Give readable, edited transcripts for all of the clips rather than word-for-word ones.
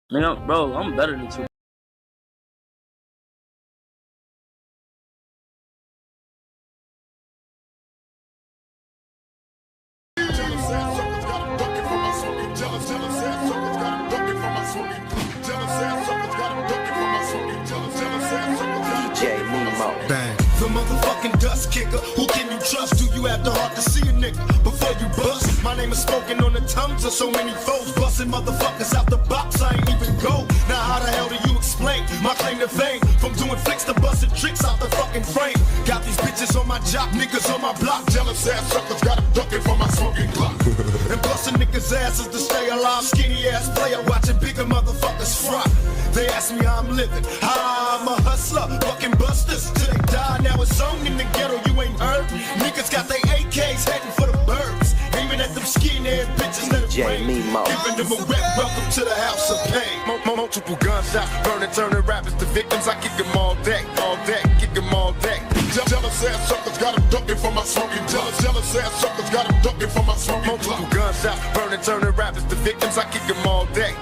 Man, bro, I'm better than two. The motherfucking dust kicker. Who can you trust? Do you have the heart to see a nigga before you bust? My name is spoken on the tongues of so many foes. Busting motherfuckers out the box, I ain't even go. Now how the hell do you explain my claim to fame? From doing flicks to busting tricks out the fucking frame. Got these bitches on my jock, niggas on my block. Jealous ass suckers got them ducking for my smoking clock. And busting niggas' asses to stay alive. Skinny ass player watching bigger motherfuckers fry. They ask me how I'm living, how I'm a hustler. Fucking busters till they die. Now it's on in the ghetto, you ain't heard. Niggas got they AKs heading for the birds. Aiming at them skinhead bitches that are rain. Giving them a wet welcome to the house of pain. Multiple gunshots, burning, turning rappers to victims. I kick them all day, kick them all day. Jealous ass suckers got them ducking for my smoking. Jealous ass suckers got them ducking for my smoking. Multiple gunshots, burning, turning rappers to victims. I kick them all day,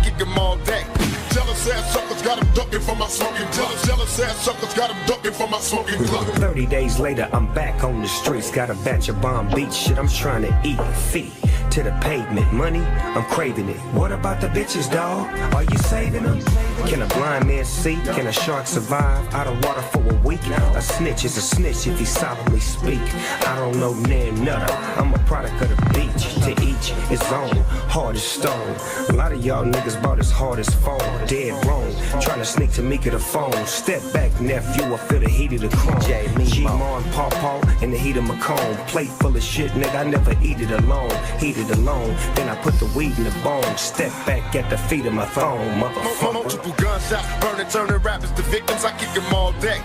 kick them all day. Jealous ass suckers got them ducking for my smoking. Jealous ass suckers got them ducking for my smoking. 30 days later, I'm back on the streets. Got a batch of bomb beat shit I'm trying to eat. Feet to the pavement. Money, I'm craving it. What about the bitches, dawg? Are you saving them? Can a blind man see? Can a shark survive out of water for a week? A snitch is a snitch if he solemnly speak. I don't know nan nutter. I'm a product of the beach. To each his own. Hard as stone. A lot of y'all niggas bought as hard as phone. Dead wrong. Trying to sneak to Mika the phone. Step back, nephew. I feel the heat of the chrome. G-Mar and Paw in the heat of my cone. Plate full of shit, nigga. I never eat it alone. Heat it alone. Then I put the weed in the bone. Step back at the feet of my throne. Motherfucker. Multiple gunshots, burning, turning rappers to victims. I kick them all day,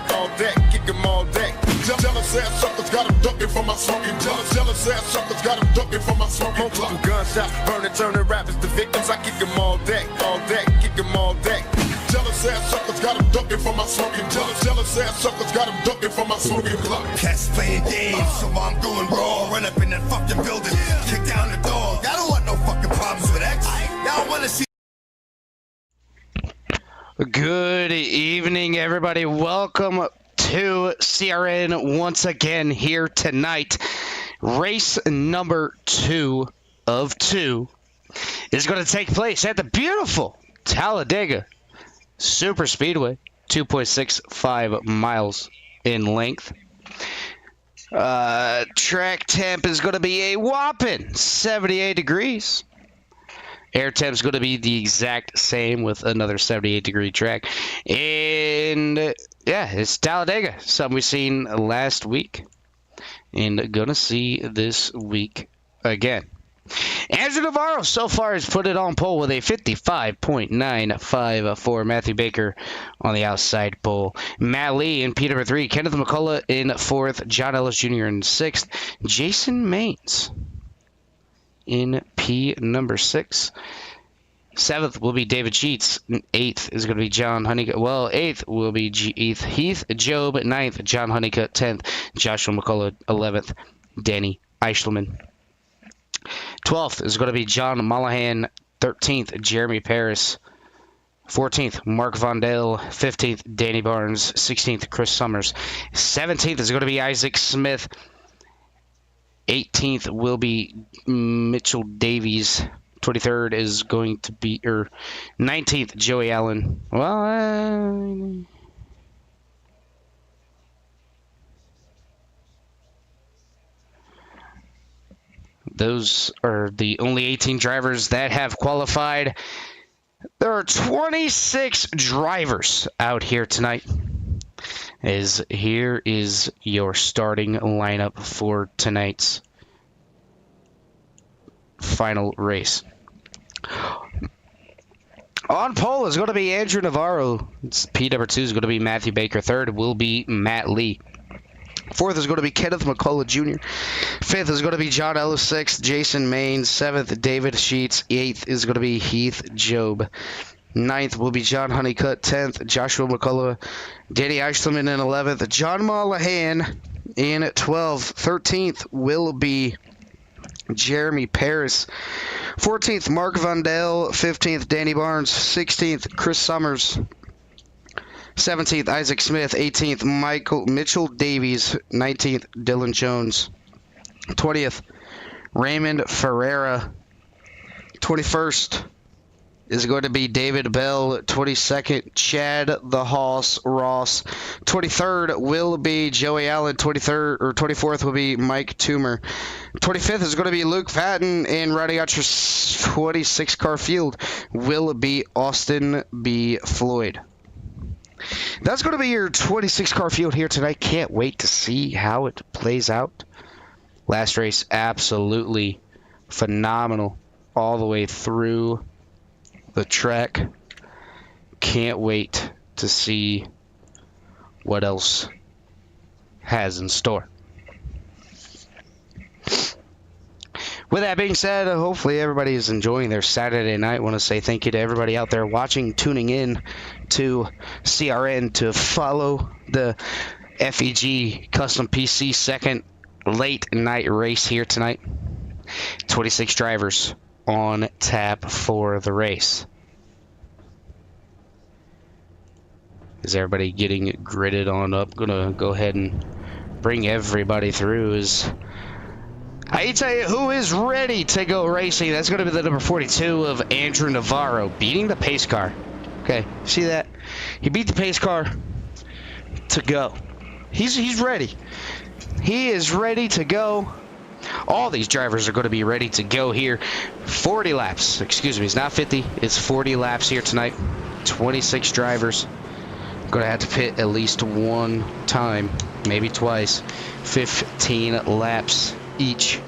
kick them all day. Jealous ass suckers got them ducking for my smoking. Jealous ass suckers got them ducking for my smoking. Multiple gunshots, burning, turning rappers to victims. I kick them all day, kick them all day. Jealous ass suckers got them ducking for my smoking. Jealous ass suckers got them ducking for my smoking clock. Cats playing games, so I'm going raw. Run up in that fucking building, kick down the door. I don't want no fucking problems with X. Y'all wanna see. Good evening, everybody. Welcome to CRN once again here tonight. Race number 2 of 2 is going to take place at the beautiful Talladega Super Speedway, 2.65 miles in length. Track temp is going to be a whopping 78 degrees. Air temp is going to be the exact same with another 78-degree track. And, yeah, it's Talladega, something we've seen last week and going to see this week again. Andrew Navarro so far has put it on pole with a 55.954. Matthew Baker on the outside pole. Matt Lee in P number 3. Kenneth McCullough in 4th. John Ellis Jr. in 6th. Jason Maines in P number 6. 7th will be David Sheets. 8th is going to be John Honeycutt. Well, 8th will be Heath Job. 9th, John Honeycutt. 10th, Joshua McCullough. 11th, Danny Eichelman. 12th is going to be John Mollahan. 13th, Jeremy Paris. 14th, Mark Vondale. 15th, Danny Barnes. 16th, Chris Summers. 17th is going to be Isaac Smith. 18th will be Mitchell Davies. 23rd is going to be, 19th, Joey Allen. Well, those are the only 18 drivers that have qualified. There are 26 drivers out here tonight. Here is your starting lineup for tonight's final race. On pole is going to be Andrew Navarro. P number 2 is going to be Matthew Baker. 3rd will be Matt Lee. 4th is going to be Kenneth McCullough Jr. 5th is going to be John Ellis. 6th, Jason Maines. 7th, David Sheets. 8th is going to be Heath Job. 9th will be John Honeycutt. 10th, Joshua McCullough. Danny Eichelman in 11th. John Mollahan in 12th. 13th will be Jeremy Paris. 14th, Mark Vondell. 15th, Danny Barnes. 16th, Chris Summers. 17th, Isaac Smith. 18th, Mitchell Davies. 19th, Dylan Jones. 20th, Raymond Ferreira. 21st is going to be David Bell. 22nd, Chad the Hoss Ross. 23rd will be Joey Allen. 23rd or 24th will be Mike Toomer. 25th is going to be Luke Patton, and riding out your 26 car field will be Austin B. Floyd. That's going to be your 26 car field here tonight. Can't wait to see how it plays out. Last race, absolutely phenomenal all the way through the track. Can't wait to see what else has in store. With that being said, hopefully everybody is enjoying their Saturday night. I want to say thank you to everybody out there watching, tuning in to CRN to follow the FEG Custom PC second late night race here tonight. 26 drivers on tap for the race. Is everybody getting gridded on up? Gonna go ahead and bring everybody through. I tell you who is ready to go racing. That's going to be the number 42 of Andrew Navarro, beating the pace car. Okay, see that? He beat the pace car to go. He's ready. He is ready to go. All these drivers are going to be ready to go here. 40 laps. Excuse me, it's not 50. It's 40 laps here tonight. 26 drivers. Going to have to pit at least one time, maybe twice. 15 laps each,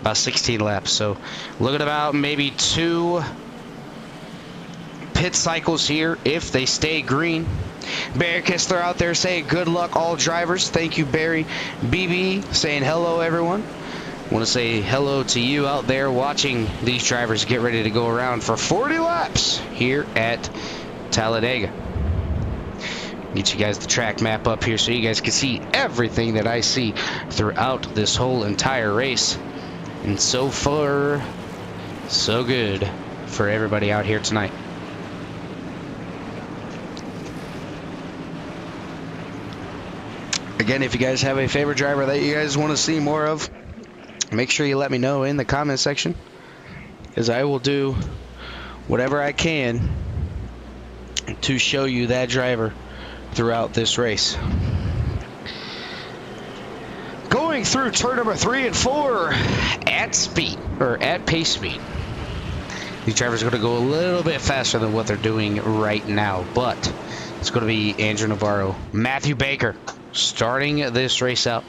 about 16 laps. So look at about maybe 2 pit cycles here if they stay green. Barry Kistler out there saying good luck all drivers. Thank you, Barry. BB saying hello everyone. Want to say hello to you out there watching these drivers get ready to go around for 40 laps here at Talladega. Get you guys the track map up here so you guys can see everything that I see throughout this whole entire race. And so far, so good for everybody out here tonight. Again, if you guys have a favorite driver that you guys want to see more of, make sure you let me know in the comment section, because I will do whatever I can to show you that driver throughout this race. Going through turn number 3 and 4 at speed, or at pace speed. These drivers are going to go a little bit faster than what they're doing right now, but it's going to be Andrew Navarro, Matthew Baker starting this race out.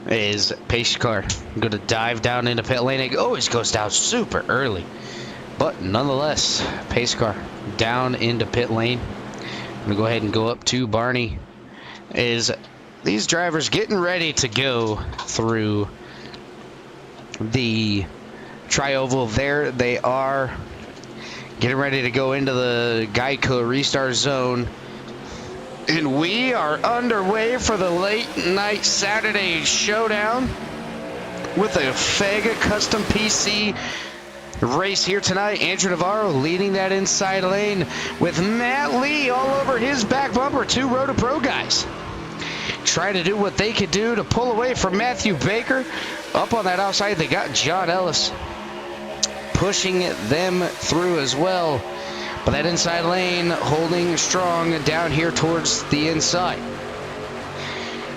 Is pace car going to dive down into pit lane? It always goes down super early, but nonetheless, pace car down into pit lane. I'm gonna go ahead and go up to Barney. Is these drivers getting ready to go through the tri-oval? There they are, getting ready to go into the Geico restart zone. And we are underway for the late night Saturday showdown with the FEG Custom PC race here tonight. Andrew Navarro leading that inside lane with Matt Lee all over his back bumper. 2 Roto Pro guys trying to do what they could do to pull away from Matthew Baker. Up on that outside, they got John Ellis pushing them through as well. But that inside lane holding strong down here towards the inside.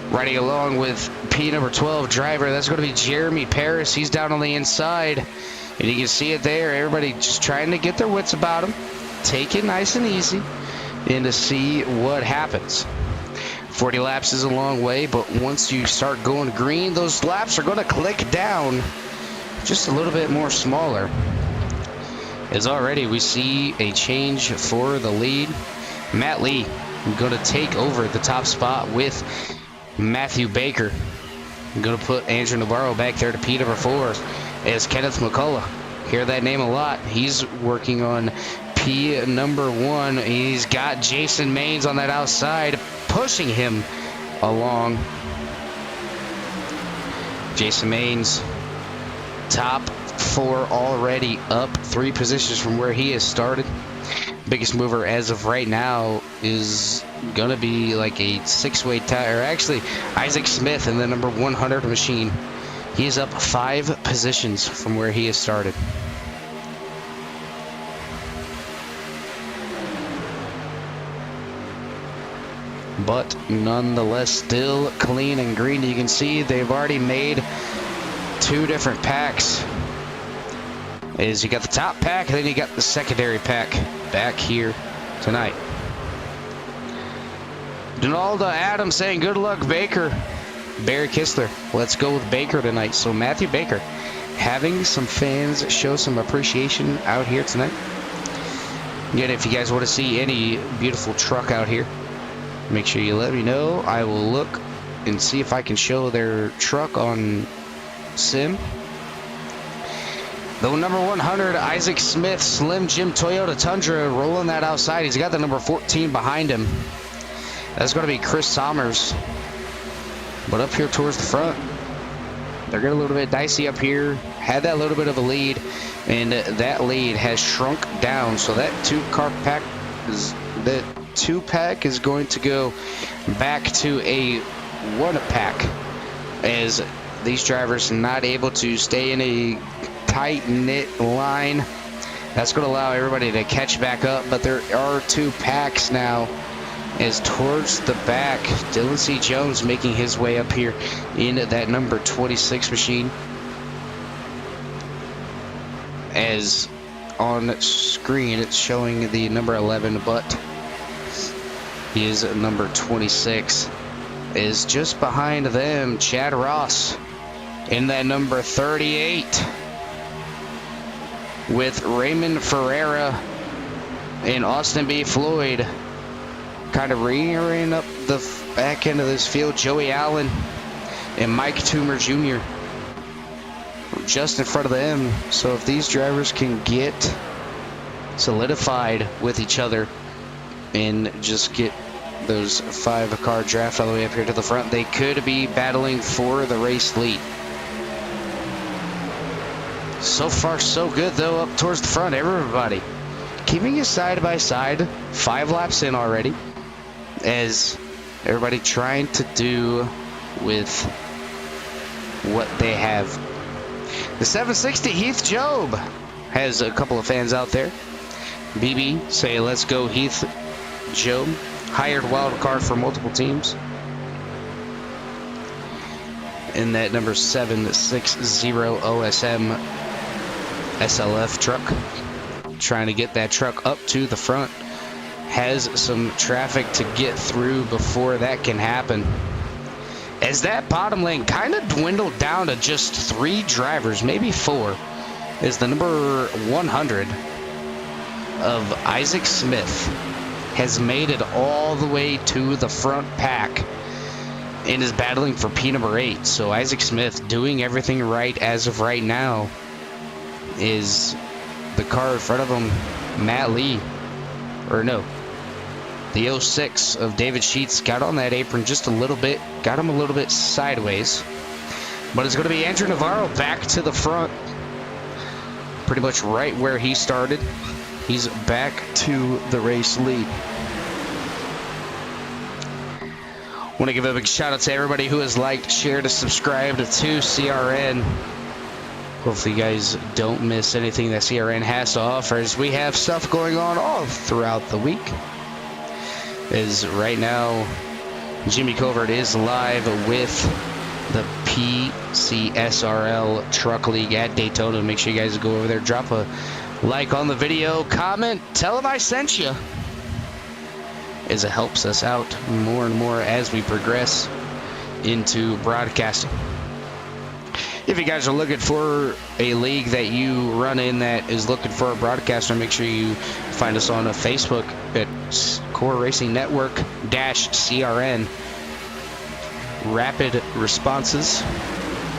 Riding along with P number 12 driver, that's going to be Jeremy Paris. He's down on the inside, and you can see it there. Everybody just trying to get their wits about him, take it nice and easy, and to see what happens. 40 laps is a long way, but once you start going green, those laps are going to click down just a little bit more smaller. As already we see a change for the lead. Matt Lee going to take over the top spot with Matthew Baker. Going to put Andrew Navarro back there to P number 4 as Kenneth McCullough. Hear that name a lot. He's working on P number 1. He's got Jason Maines on that outside, pushing him along. Jason Maines, top 4 already, up 3 positions from where he has started. Biggest mover as of right now is gonna be like a 6-way tie, or actually Isaac Smith in the number 100 machine. He is up 5 positions from where he has started. But nonetheless, still clean and green. You can see they've already made 2 different packs. You got the top pack, and then you got the secondary pack back here tonight. Donalda Adams saying good luck, Baker. Barry Kistler, let's go with Baker tonight. So Matthew Baker having some fans show some appreciation out here tonight. Again, if you guys want to see any beautiful truck out here, make sure you let me know. I will look and see if I can show their truck on Sim. The number 100, Isaac Smith, Slim Jim Toyota Tundra, rolling that outside. He's got the number 14 behind him. That's going to be Chris Sommers. But up here towards the front, they're getting a little bit dicey up here. Had that little bit of a lead, and that lead has shrunk down. So that 2-pack is going to go back to a 1-pack, as these drivers not able to stay in a tight-knit line. That's going to allow everybody to catch back up, but there are 2 packs now, as towards the back, Dylan C. Jones making his way up here in that number 26 machine, as on screen it's showing the number 11, but he is number 26. Is just behind them Chad Ross in that number 38, with Raymond Ferreira and Austin B. Floyd kind of rearing up the back end of this field. Joey Allen and Mike Toomer Jr. just in front of them. So if these drivers can get solidified with each other and just get those 5-car draft all the way up here to the front, they could be battling for the race lead. So far so good though up towards the front. Everybody keeping it side by side, 5 laps in already, as everybody trying to do with what they have. The 760 Heath Job has a couple of fans out there. BB say let's go Heath Job, hired wild card for multiple teams in that number 760 OSM SLF truck, trying to get that truck up to the front. Has some traffic to get through before that can happen, as that bottom lane kind of dwindled down to just 3 drivers, maybe 4, is the number 100 of Isaac Smith has made it all the way to the front pack and is battling for P number 8. So Isaac Smith doing everything right as of right now. Is the car in front of him Matt Lee, or no, the 06 of David Sheets got on that apron just a little bit, got him a little bit sideways, but it's going to be Andrew Navarro back to the front, pretty much right where he started. He's back to the race lead. Want to give a big shout out to everybody who has liked, shared, and subscribed to CRN. Hopefully you guys don't miss anything that CRN has to offer, as we have stuff going on all throughout the week. As right now, Jimmy Covert is live with the PCSRL Truck League at Daytona. Make sure you guys go over there, drop a like on the video, comment, tell them I sent you, as it helps us out more and more as we progress into broadcasting. If you guys are looking for a league that you run in that is looking for a broadcaster, make sure you find us on Facebook at Core Racing Network -CRN. Rapid responses,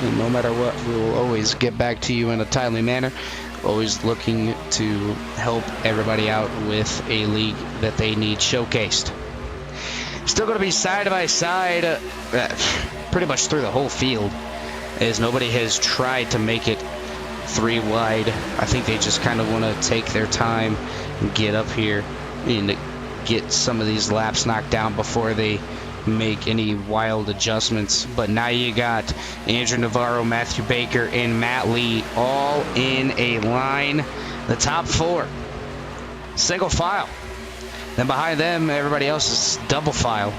and no matter what, we will always get back to you in a timely manner. Always looking to help everybody out with a league that they need showcased. Still going to be side by side pretty much through the whole field, as nobody has tried to make it 3 wide. I think they just kind of want to take their time and get up here and get some of these laps knocked down before they make any wild adjustments. But now you got Andrew Navarro, Matthew Baker, and Matt Lee all in a line. The top 4 single file. Then behind them, everybody else is double file.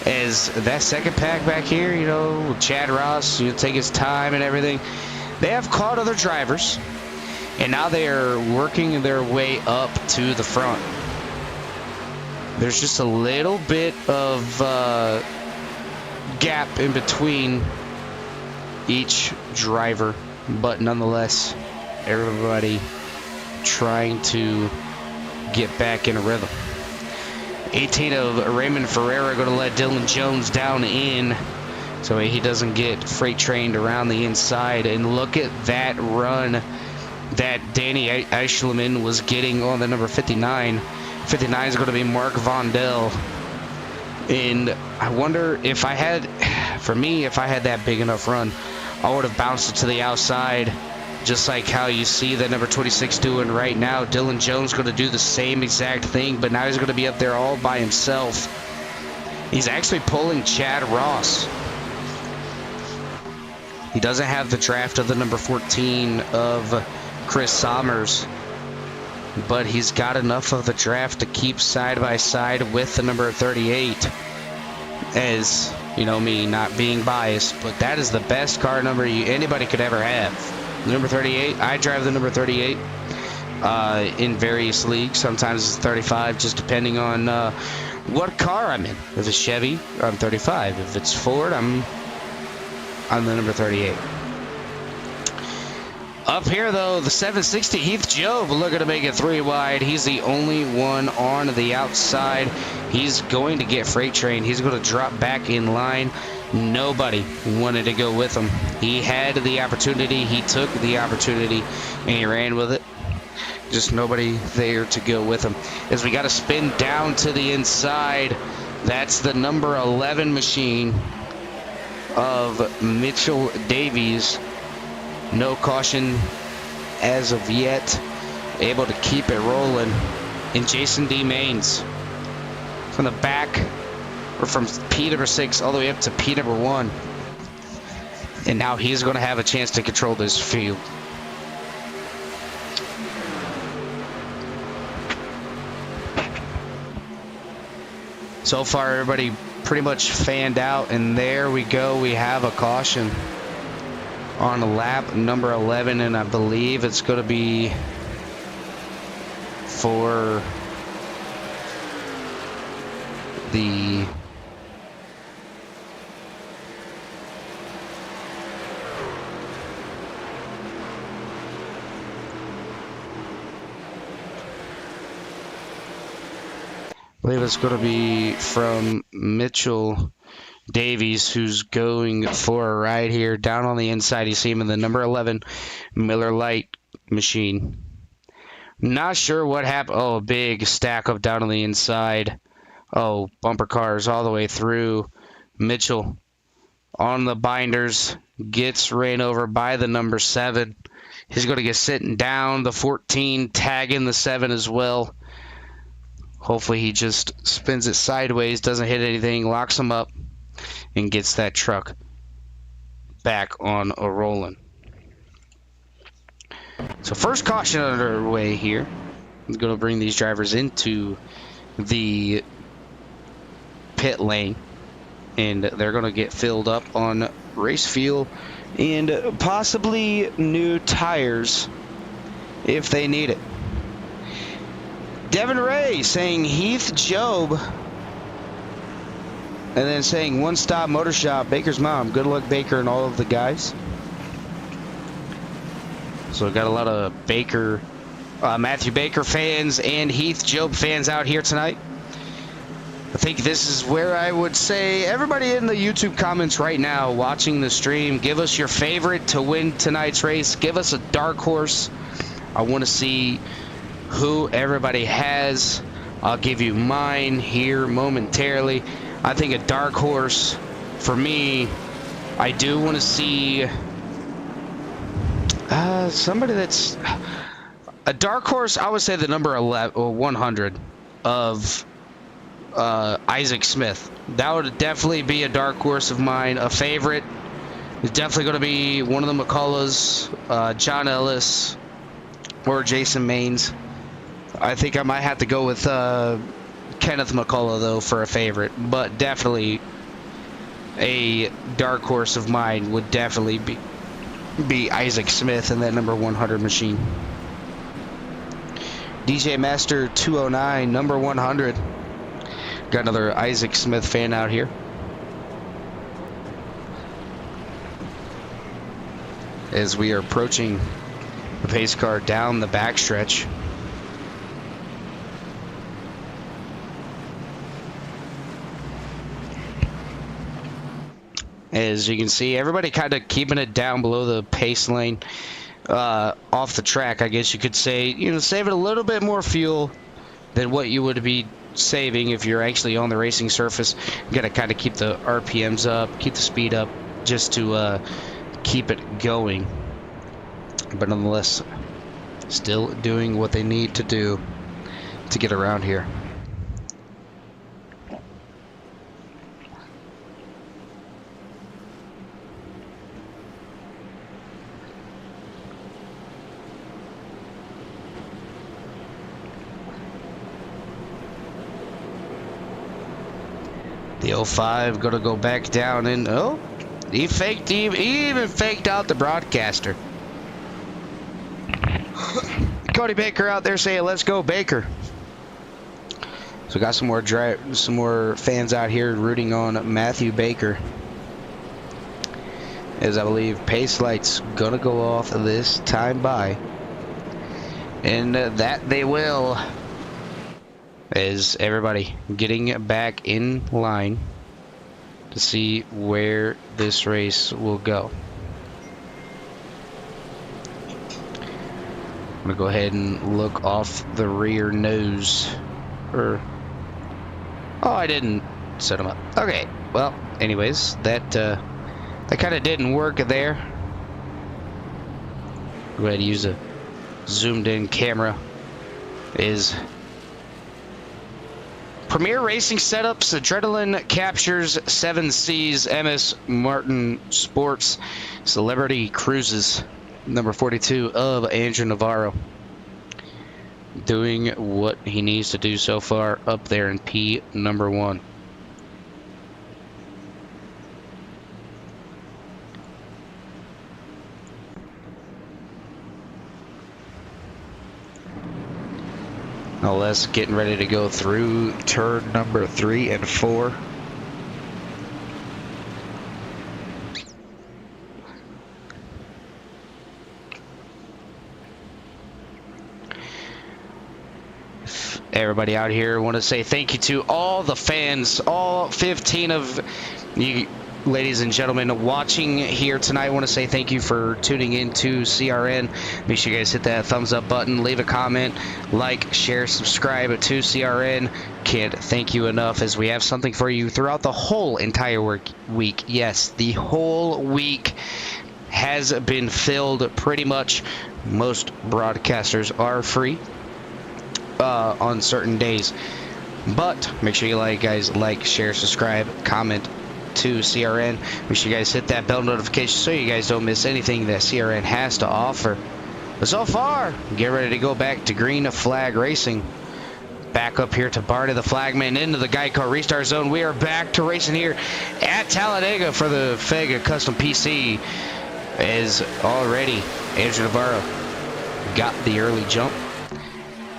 As that second pack back here, you know, Chad Ross, you take his time and everything. They have caught other drivers, and now they are working their way up to the front. There's just a little bit of gap in between each driver, but nonetheless, everybody trying to get back in a rhythm. 18 of Raymond Ferreira going to let Dylan Jones down in so he doesn't get freight trained around the inside. And look at that run that Danny Eichelman was getting on the number 59. 59 is going to be Mark Vondell. And I wonder if I had, for me, if I had that big enough run, I would have bounced it to the outside, just like how you see that number 26 doing right now. Dylan Jones going to do the same exact thing, but now he's going to be up there all by himself. He's actually pulling Chad Ross. He doesn't have the draft of the number 14 of Chris Sommers, but he's got enough of the draft to keep side by side with the number 38. As you know, me not being biased, but that is the best car number anybody could ever have. The number 38, I drive the number 38 in various leagues. Sometimes it's 35, just depending on what car I'm in. If it's Chevy, I'm 35. If it's Ford, I'm the number 38. Up here, though, the 760, Heath Job looking to make it 3 wide. He's the only one on the outside. He's going to get freight trained. He's going to drop back in line. Nobody wanted to go with him. He had the opportunity. He took the opportunity, and he ran with it. Just nobody there to go with him. As we got to spin down to the inside, that's the number 11 machine of Mitchell Davies. No caution as of yet. Able to keep it rolling. And Jason D. Maines from the back, or from P number 6 all the way up to P number 1. And now he's going to have a chance to control this field. So far, everybody pretty much fanned out, and there we go. We have a caution on lap number 11, and I believe it's going to be for the I believe it's going to be from Mitchell Davies, who's going for a ride here. Down on the inside, you see him in the number 11 Miller Lite machine. Not sure what happened. Oh, a big stack up down on the inside. Oh, bumper cars all the way through. Mitchell on the binders, gets ran over by the number 7. He's going to get sitting down. The 14 tagging the 7 as well. Hopefully he just spins it sideways, doesn't hit anything, locks him up, and gets that truck back on a rolling. So first caution underway here. I'm going to bring these drivers into the pit lane, and they're going to get filled up on race fuel and possibly new tires if they need it. Devin Ray saying Heath Job, and then saying One Stop Motor Shop, Baker's mom. Good luck, Baker, and all of the guys. So we've got a lot of Baker, Matthew Baker fans and Heath Job fans out here tonight. I think this is where I would say everybody in the YouTube comments right now watching the stream, give us your favorite to win tonight's race. Give us a dark horse. I want to see who everybody has. I'll give you mine here momentarily. I think a dark horse for me I do want to see somebody that's a dark horse. I would say the number 11 or 100 of Isaac Smith. That would definitely be a dark horse of mine. A favorite is definitely going to be one of the McCulloughs, John Ellis, or Jason Maines. I think I might have to go with Kenneth McCullough, though, for a favorite. But definitely a dark horse of mine would definitely be Isaac Smith in that number 100 machine. DJ Master 209, number 100. Got another Isaac Smith fan out here. As we are approaching the pace car down the backstretch. As you can see, everybody kind of keeping it down below the pace lane, off the track, I guess you could say. You know, saving a little bit more fuel than what you would be saving if you're actually on the racing surface. You got to kind of keep the RPMs up, keep the speed up, just to keep it going. But nonetheless, still doing what they need to do to get around here. The 05 gonna go back down, and oh, he even faked out the broadcaster. Cody Baker out there saying, "Let's go, Baker." So we got some more fans out here rooting on Matthew Baker, as I believe pace lights gonna go off this time by, and that they will. Is everybody getting back in line to see where this race will go. I'm gonna go ahead and look off the rear nose. Oh, I didn't set them up. Okay, well, anyways, that kind of didn't work there. Go ahead and use a zoomed in camera. Is Premier Racing Setups, Adrenaline Captures, 7Cs, MS Martin Sports, Celebrity Cruises, number 42 of Andrew Navarro. Doing what he needs to do so far up there in P number 1. No less, getting ready to go through turn number 3 and 4. Everybody out here, want to say thank you to all the fans, all 15 of you ladies and gentlemen watching here tonight. I want to say thank you for tuning in to CRN. Make sure you guys hit that thumbs up button, leave a comment, like, share, subscribe to CRN. Can't thank you enough, as we have something for you throughout the whole entire week. Yes, the whole week has been filled pretty much. Most broadcasters are free on certain days, but make sure you guys like, share, subscribe, comment to CRN. Make sure you guys hit that bell notification so you guys don't miss anything that CRN has to offer. But so far, get ready to go back to Green Flag Racing. Back up here to Barney the Flagman into the Geico Restart Zone. We are back to racing here at Talladega for the FEG Custom PC. As already Andrew Navarro got the early jump,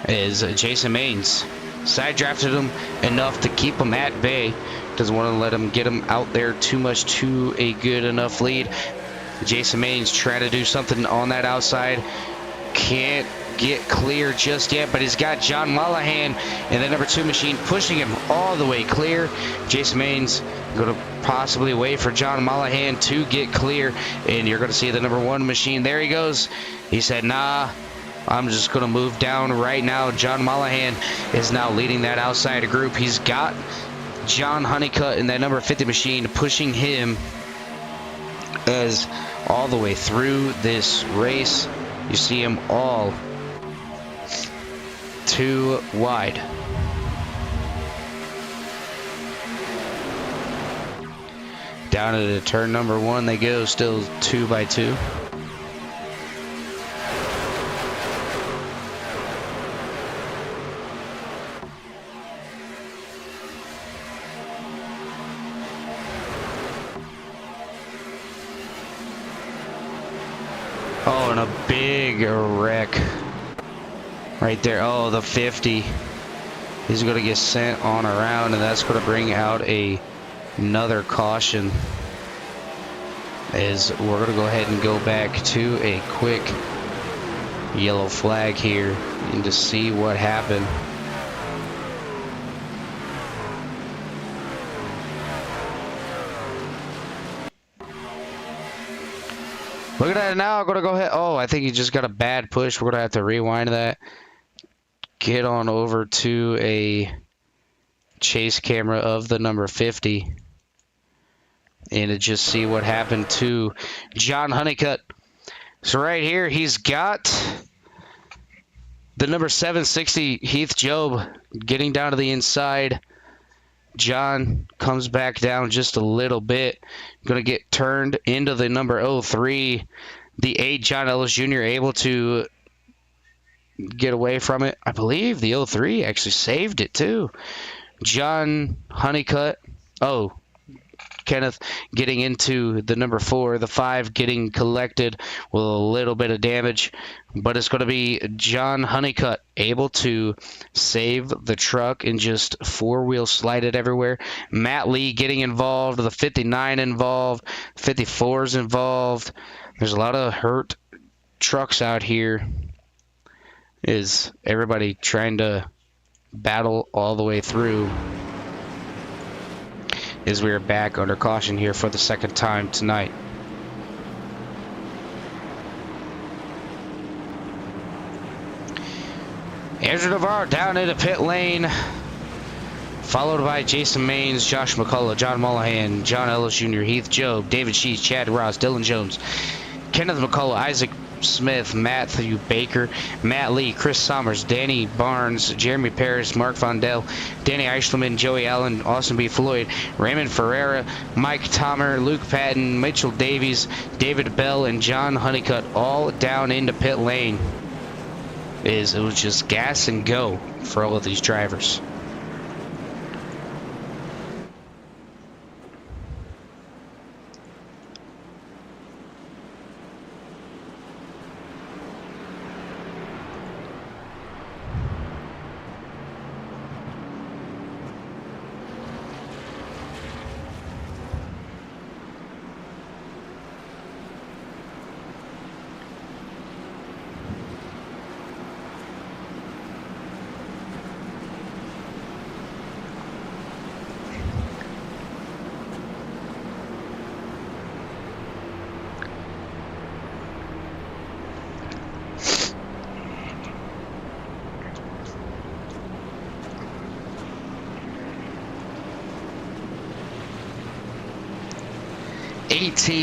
as Jason Maines side drafted him enough to keep him at bay. Doesn't want to let him get him out there too much to a good enough lead. Jason Maines trying to do something on that outside. Can't get clear just yet, but he's got John Mollahan and the number 2 machine pushing him all the way clear. Jason Maines going to possibly wait for John Mollahan to get clear, and you're going to see the number 1 machine. There he goes. He said, nah, I'm just going to move down right now. John Mollahan is now leading that outside group. He's got John Honeycutt in that number 50 machine pushing him as all the way through this race, you see them all too wide. Down to turn number 1 they go, still 2 by 2. Oh, and a big wreck right there. Oh, the 50. He's going to get sent on around, and that's going to bring out another caution. As we're going to go ahead and go back to a quick yellow flag here and to see what happened. Look at that now. I'm going to go ahead. Oh, I think he just got a bad push. We're going to have to rewind that. Get on over to a chase camera of the number 50. And to just see what happened to John Honeycutt. So right here, he's got the number 760, Heath Job, getting down to the inside. John comes back down just a little bit. Going to get turned into the number 03. The 8, John Ellis Jr., able to get away from it. I believe the 03 actually saved it too. John Honeycutt. Oh, Kenneth getting into the number 4. The 5 getting collected with a little bit of damage. But it's going to be John Honeycutt able to save the truck and just 4-wheel slide it everywhere. Matt Lee getting involved. The 59 involved. 54's involved. There's a lot of hurt trucks out here. Is everybody trying to battle all the way through. As we are back under caution here for the second time tonight. Andrew Navarro down into pit lane, followed by Jason Maines, Josh McCullough, John Mullahan, John Ellis Jr., Heath Job, David Sheets, Chad Ross, Dylan Jones, Kenneth McCullough, Isaac Smith, Matthew Baker, Matt Lee, Chris Sommers, Danny Barnes, Jeremy Paris, Mark Vondell, Danny Eichelman, Joey Allen, Austin B. Floyd, Raymond Ferreira, Mike Tomer, Luke Patton, Mitchell Davies, David Bell, and John Honeycutt all down into pit lane. It was just gas and go for all of these drivers.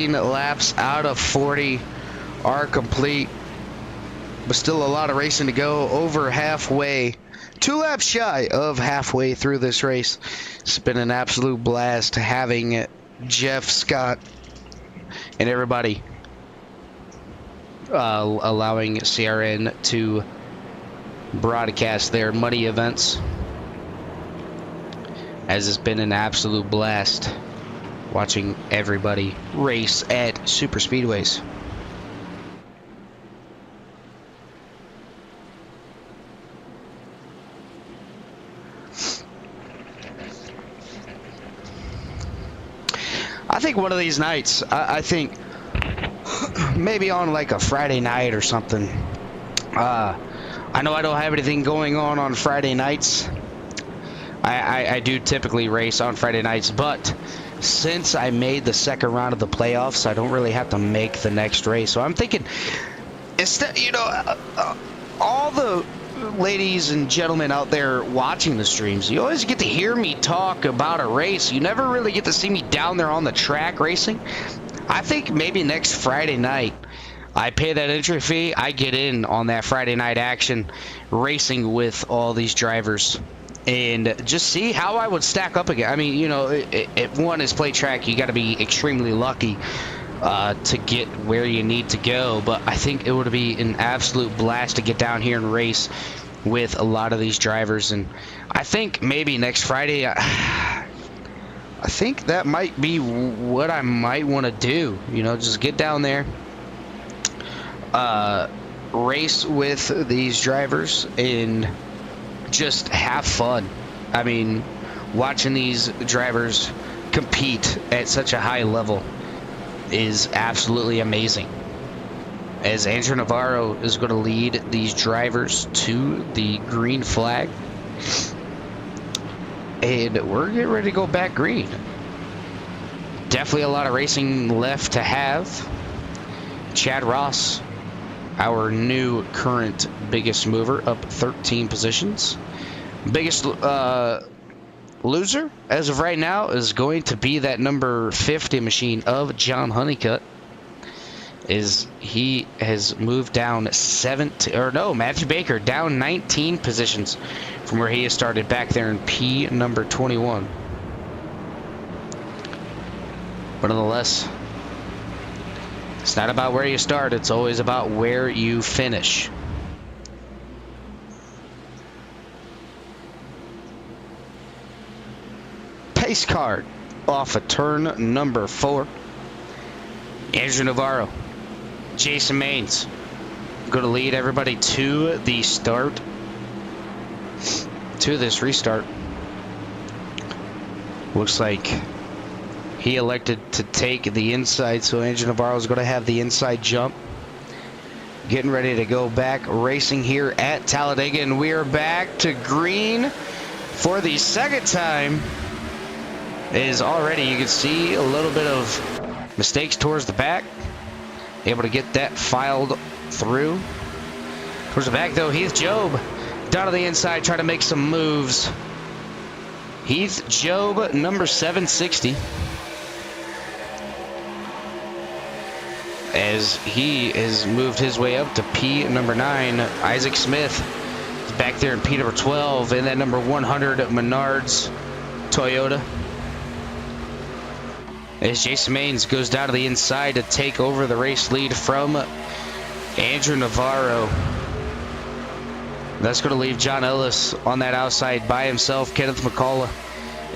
Laps out of 40 are complete, but still a lot of racing to go. Over halfway, 2 laps shy of halfway through this race. It's been an absolute blast having Jeff, Scott, and everybody allowing CRN to broadcast their muddy events, as it's been an absolute blast watching everybody race at super speedways. I think one of these nights, I think maybe on like a Friday night or something. I know I don't have anything going on Friday nights. I do typically race on Friday nights, but since I made the second round of the playoffs, I don't really have to make the next race. So I'm thinking, instead, all the ladies and gentlemen out there watching the streams, you always get to hear me talk about a race. You never really get to see me down there on the track racing. I think maybe next Friday night, I pay that entry fee, I get in on that Friday night action, racing with all these drivers, and just see how I would stack up again. I mean, you know, if one is play track, you got to be extremely lucky to get where you need to go, but I think it would be an absolute blast to get down here and race with a lot of these drivers. And I think maybe next Friday, I think that might be what I might want to do. You know, just get down there, race with these drivers, and just have fun. I mean, watching these drivers compete at such a high level is absolutely amazing. As Andrew Navarro is going to lead these drivers to the green flag, and we're getting ready to go back green. Definitely a lot of racing left to have. Chad Ross, our new current biggest mover, up 13 positions. Biggest loser as of right now is going to be that number 50 machine of John Honeycutt, is he has moved down Matthew Baker down 19 positions from where he has started back there in P number 21. But nonetheless, it's not about where you start, it's always about where you finish. Pace card off of turn number 4. Andrew Navarro, Jason Maines going to lead everybody to the start, to this restart. Looks like he elected to take the inside, so Andrew Navarro is going to have the inside jump. Getting ready to go back racing here at Talladega, and we are back to green for the second time. Is already, you can see a little bit of mistakes towards the back. Able to get that filed through. Towards the back though, Heath Job down to the inside trying to make some moves. Heath Job, number 760. As he has moved his way up to P number 9. Isaac Smith is back there in P number 12. And that number 100 Menards Toyota. As Jason Maines goes down to the inside to take over the race lead from Andrew Navarro. That's going to leave John Ellis on that outside by himself. Kenneth McCullough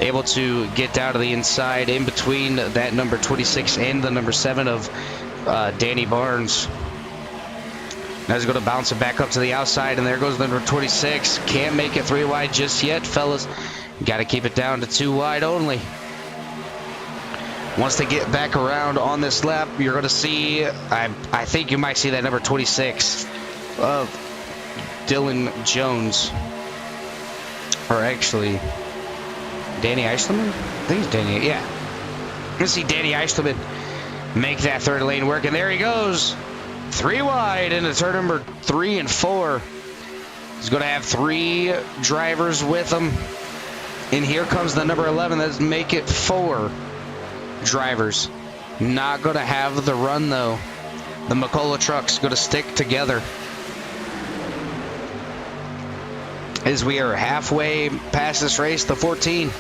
able to get down to the inside in between that number 26 and the number 7 of Danny Barnes. Now he's going to bounce it back up to the outside, and there goes the number 26. Can't make it 3 wide just yet, fellas. Got to keep it down to 2 wide only. Once they get back around on this lap, you're going to see, I think you might see that number 26 of Dylan Jones. Or actually, Danny Eislerman? I think it's Danny, yeah. You're going to see Danny Eislerman make that third lane work, and there he goes. 3 wide into turn number 3 and 4. He's going to have 3 drivers with him. And here comes the number 11. Let's make it 4 drivers. Not going to have the run though. The McCullough truck's going to stick together. As we are halfway past this race, the 14.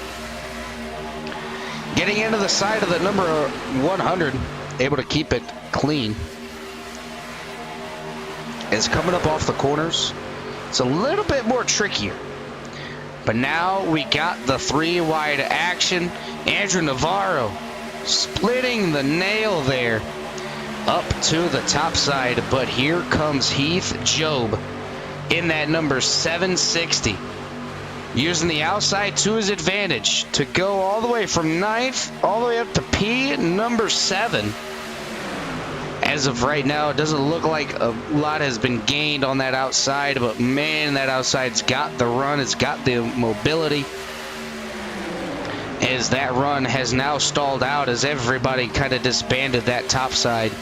Getting into the side of the number 100. Able to keep it clean. Is coming up off the corners. It's a little bit more trickier. But now we got the 3 wide action. Andrew Navarro splitting the nail there up to the top side, but here comes Heath Job in that number 760, using the outside to his advantage to go all the way from 9th all the way up to P number 7. As of right now, it doesn't look like a lot has been gained on that outside, but man, that outside's got the run, it's got the mobility. As that run has now stalled out, as everybody kind of disbanded that top side.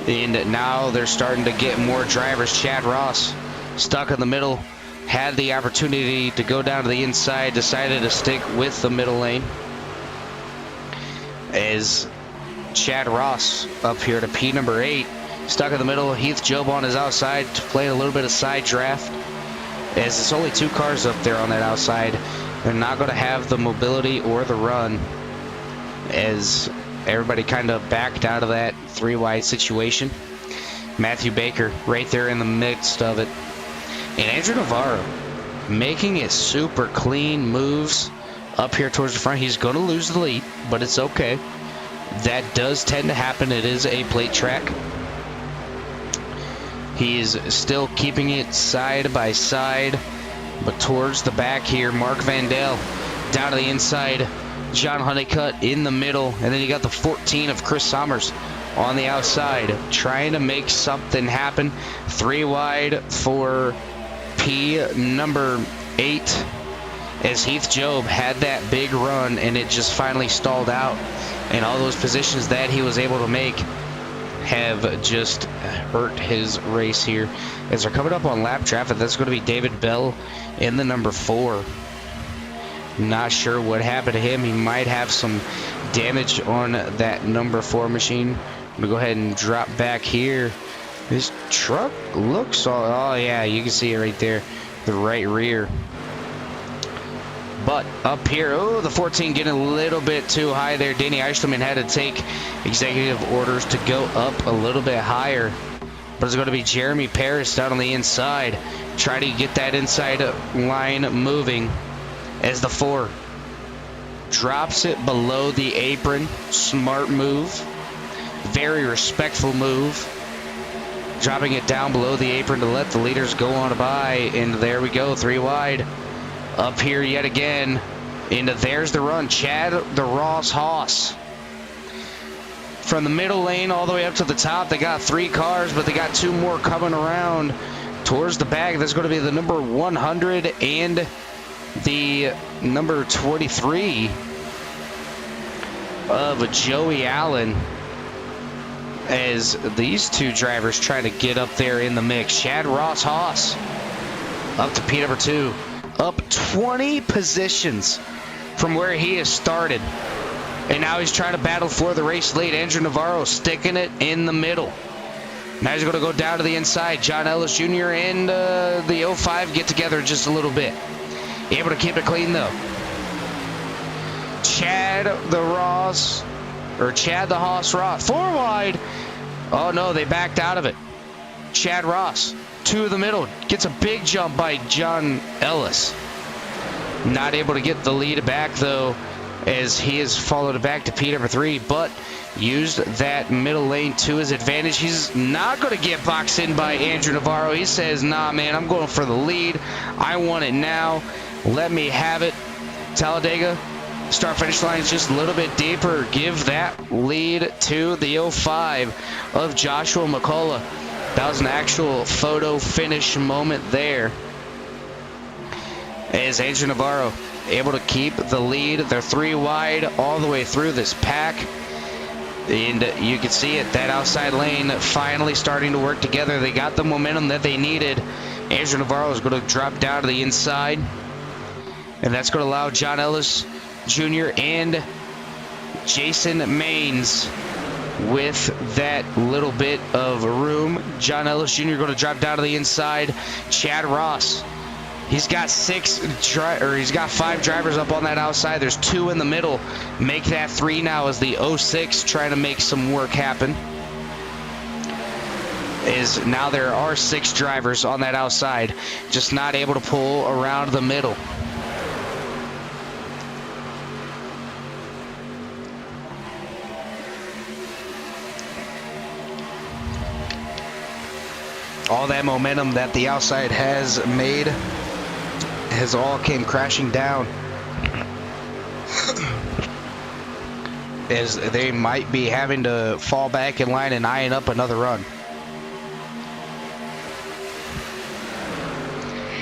And now they're starting to get more drivers. Chad Ross stuck in the middle, had the opportunity to go down to the inside, decided to stick with the middle lane. As Chad Ross up here to P number 8. Stuck in the middle. Heath Job on his outside to play a little bit of side draft. As it's only 2 cars up there on that outside, they're not going to have the mobility or the run, as everybody kind of backed out of that 3-wide situation. Matthew Baker right there in the midst of it. And Andrew Navarro making it super clean moves up here towards the front. He's going to lose the lead, but it's okay. That does tend to happen. It is a plate track. He's still keeping it side by side, but towards the back here, Mark Van Dale down to the inside. John Honeycutt in the middle, and then you got the 14 of Chris Sommers on the outside, trying to make something happen. 3 wide for P number 8, as Heath Job had that big run, and it just finally stalled out. And all those positions that he was able to make have just hurt his race here. As they're coming up on lap traffic, that's going to be David Bell in the number 4. Not sure what happened to him. He might have some damage on that number 4 machine. I'm going to go ahead and drop back here. This truck looks all... Oh, yeah, you can see it right there. The right rear. But up here, oh, the 14 getting a little bit too high there. Danny Eislerman had to take executive orders to go up a little bit higher. But it's going to be Jeremy Paris down on the inside. Try to get that inside line moving as the 4 drops it below the apron. Smart move. Very respectful move. Dropping it down below the apron to let the leaders go on by. And there we go, 3 wide. Up here yet again. Into there's the run. Chad the Ross Hoss. From the middle lane all the way up to the top, they got 3 cars, but they got 2 more coming around towards the back. That's going to be the number 100 and the number 23 of Joey Allen, as these 2 drivers try to get up there in the mix. Chad Ross Haas up to P number 2, up 20 positions from where he has started, and now he's trying to battle for the race lead. Andrew Navarro sticking it in the middle. Now he's going to go down to the inside. John Ellis Jr. and the 05 get together just a little bit. Able to keep it clean though. Chad the Haas Ross, 4 wide. Oh no, they backed out of it. Chad Ross, 2 of the middle, gets a big jump by John Ellis. Not able to get the lead back though, as he has followed it back to P number 3, but used that middle lane to his advantage. He's not going to get boxed in by Andrew Navarro. He says, nah, man, I'm going for the lead. I want it now. Let me have it. Talladega, start-finish line is just a little bit deeper. Give that lead to the 05 of Joshua McCullough. That was an actual photo finish moment there, as Andrew Navarro able to keep the lead. They're 3 wide all the way through this pack. And you can see it, that outside lane finally starting to work together. They got the momentum that they needed. Andrew Navarro is going to drop down to the inside, and that's going to allow John Ellis Jr. and Jason Maines with that little bit of room. John Ellis Jr. going to drop down to the inside. Chad Ross, he's got 5 drivers up on that outside. There's 2 in the middle. Make that 3 now as the 06 trying to make some work happen. Is now there are 6 drivers on that outside, just not able to pull around the middle. All that momentum that the outside has made has all came crashing down, as they might be having to fall back in line and eyeing up another run.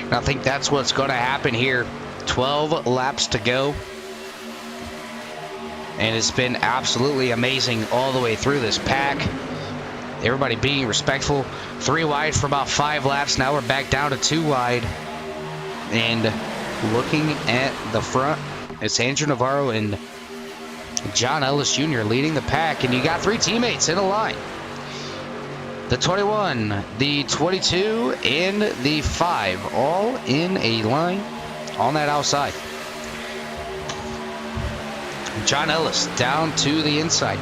And I think that's what's going to happen here. 12 laps to go, and it's been absolutely amazing all the way through this pack. Everybody being respectful. 3 wide for about 5 laps. Now we're back down to 2 wide. And looking at the front, it's Andrew Navarro and John Ellis Jr. leading the pack, and you got 3 teammates in a line. The 21, the 22, and the 5, all in a line on that outside. John Ellis down to the inside.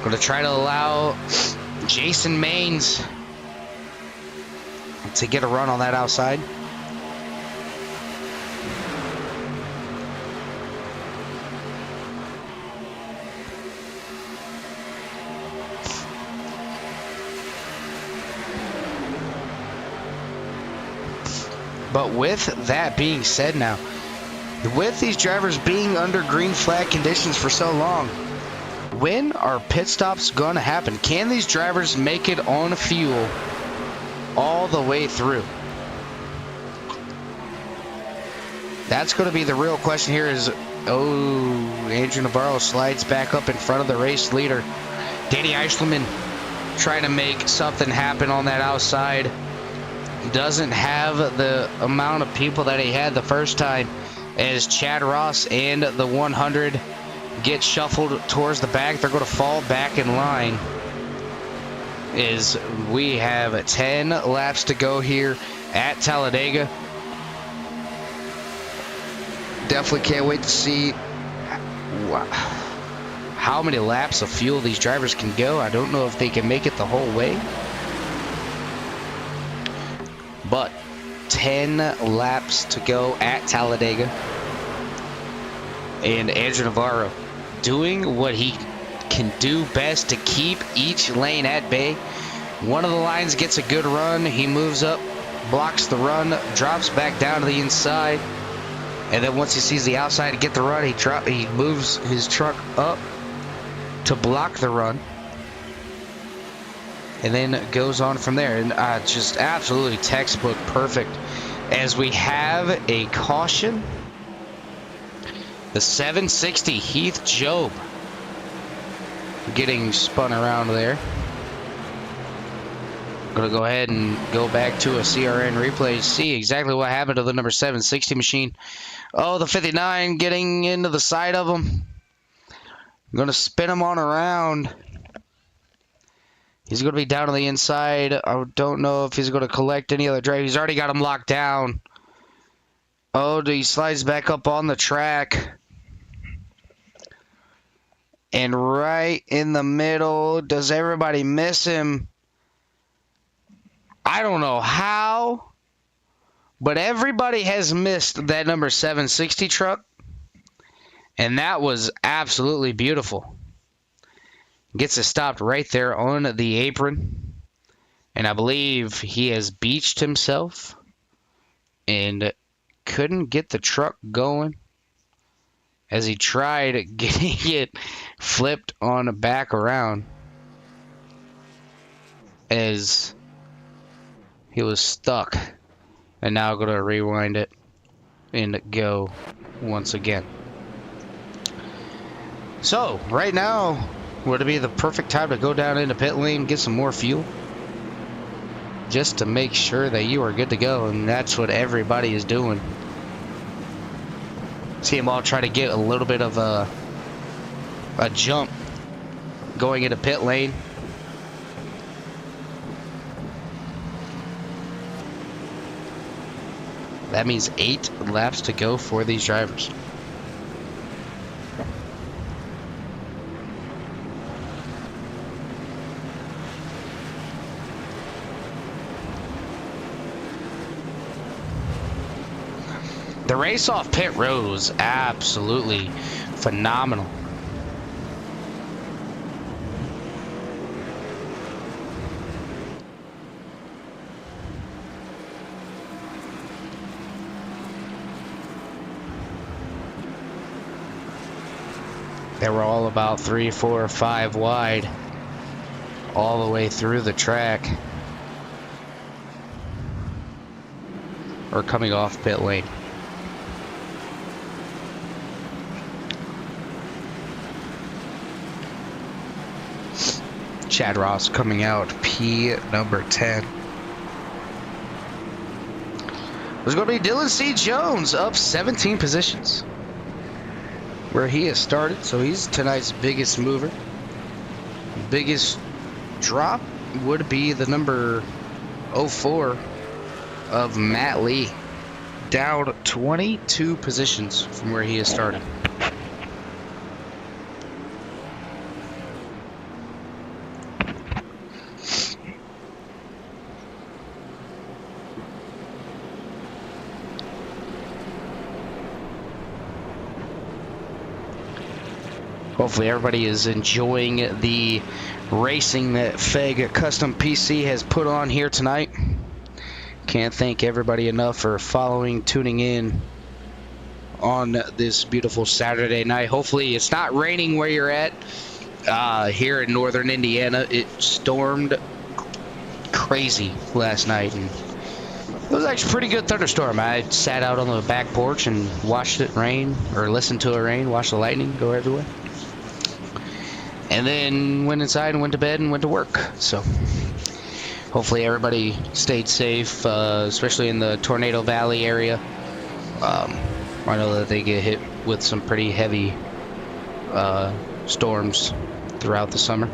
Going to try to allow Jason Maines to get a run on that outside. But with that being said now, with these drivers being under green flag conditions for so long, when are pit stops going to happen? Can these drivers make it on fuel all the way through? That's going to be the real question here is, oh, Andrew Navarro slides back up in front of the race leader. Danny Eislerman trying to make something happen on that outside. Doesn't have the amount of people that he had the first time, as Chad Ross and the 100 get shuffled towards the back. They're going to fall back in line as we have 10 laps to go here at Talladega. Definitely can't wait to see how many laps of fuel these drivers can go. I don't know if they can make it the whole way, but 10 laps to go at Talladega. And Andrew Navarro doing what he can do best to keep each lane at bay. One of the lines gets a good run. He moves up, blocks the run, drops back down to the inside. And then once he sees the outside to get the run, he moves his truck up to block the run. And then goes on from there. And just absolutely textbook perfect. As we have a caution. The 760 Heath Job getting spun around there. Going to go ahead and go back to a CRN replay to see exactly what happened to the number 760 machine. Oh, the 59 getting into the side of him. Going to spin him on around. He's going to be down on the inside. I don't know if he's going to collect any other drive. He's already got him locked down. Oh, he slides back up on the track. And right in the middle, does everybody miss him? I don't know how, but everybody has missed that number 760 truck. And that was absolutely beautiful. Gets it stopped right there on the apron. And I believe he has beached himself and couldn't get the truck going as he tried getting it flipped on back around as he was stuck. And now I'm going to rewind it and go once again. So right now would be the perfect time to go down into pit lane, get some more fuel, just to make sure that you are good to go. And that's what everybody is doing. See them all try to get a little bit of a jump going into pit lane. That means 8 laps to go for these drivers. The race off pit road was absolutely phenomenal. They were all about 3, 4, 5 wide all the way through the track, or coming off pit lane. Chad Ross coming out, P number 10. There's going to be Dylan C. Jones up 17 positions. where he has started. So he's tonight's biggest mover. Biggest drop would be the number 04 of Matt Lee. Down 22 positions from where he has started. Hopefully everybody is enjoying the racing that FEG Custom PC has put on here tonight. Can't thank everybody enough for following, tuning in on this beautiful Saturday night. Hopefully it's not raining where you're at. Here in northern Indiana, it stormed crazy last night, and it was actually a pretty good thunderstorm. I sat out on the back porch and watched it rain, or listened to it rain, watched the lightning go everywhere. And then went inside and went to bed and went to work. So hopefully everybody stayed safe, especially in the Tornado Valley area. I know that they get hit with some pretty heavy storms throughout the summer.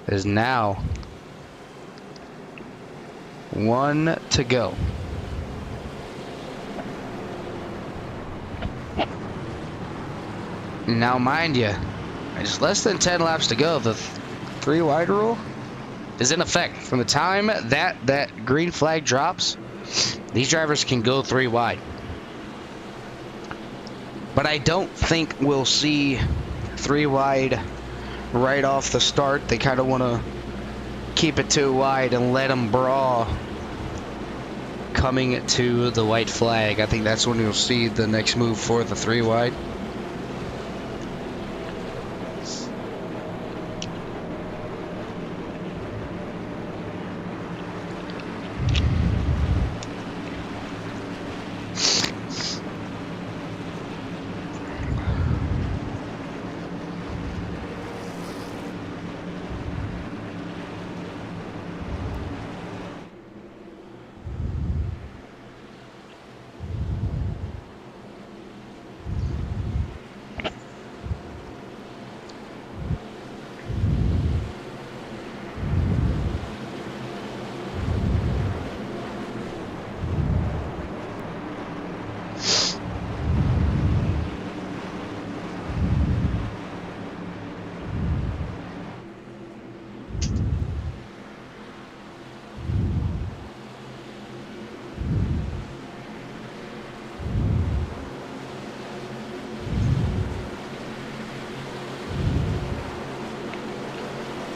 There's now 1 to go. Now, mind you, there's less than 10 laps to go. The 3 wide rule is in effect. From the time that green flag drops, these drivers can go 3 wide. But I don't think we'll see 3 wide right off the start. They kind of want to keep it 2 wide and let them brawl coming to the white flag. I think that's when you'll see the next move for the 3 wide.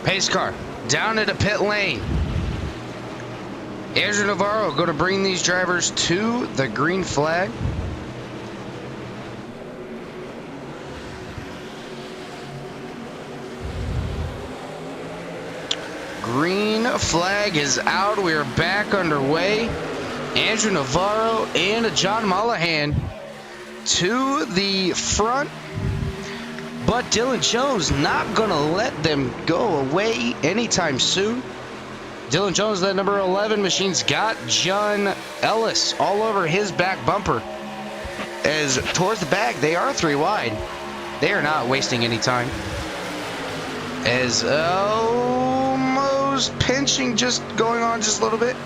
Pace car down into pit lane. Andrew Navarro going to bring these drivers to the green flag. Green flag is out. We are back underway. Andrew Navarro and John Mollahan to the front. But Dylan Jones not going to let them go away anytime soon. Dylan Jones, that number 11 machine's got John Ellis all over his back bumper. As towards the back, they are 3 wide. They are not wasting any time. As almost pinching, just going on just a little bit.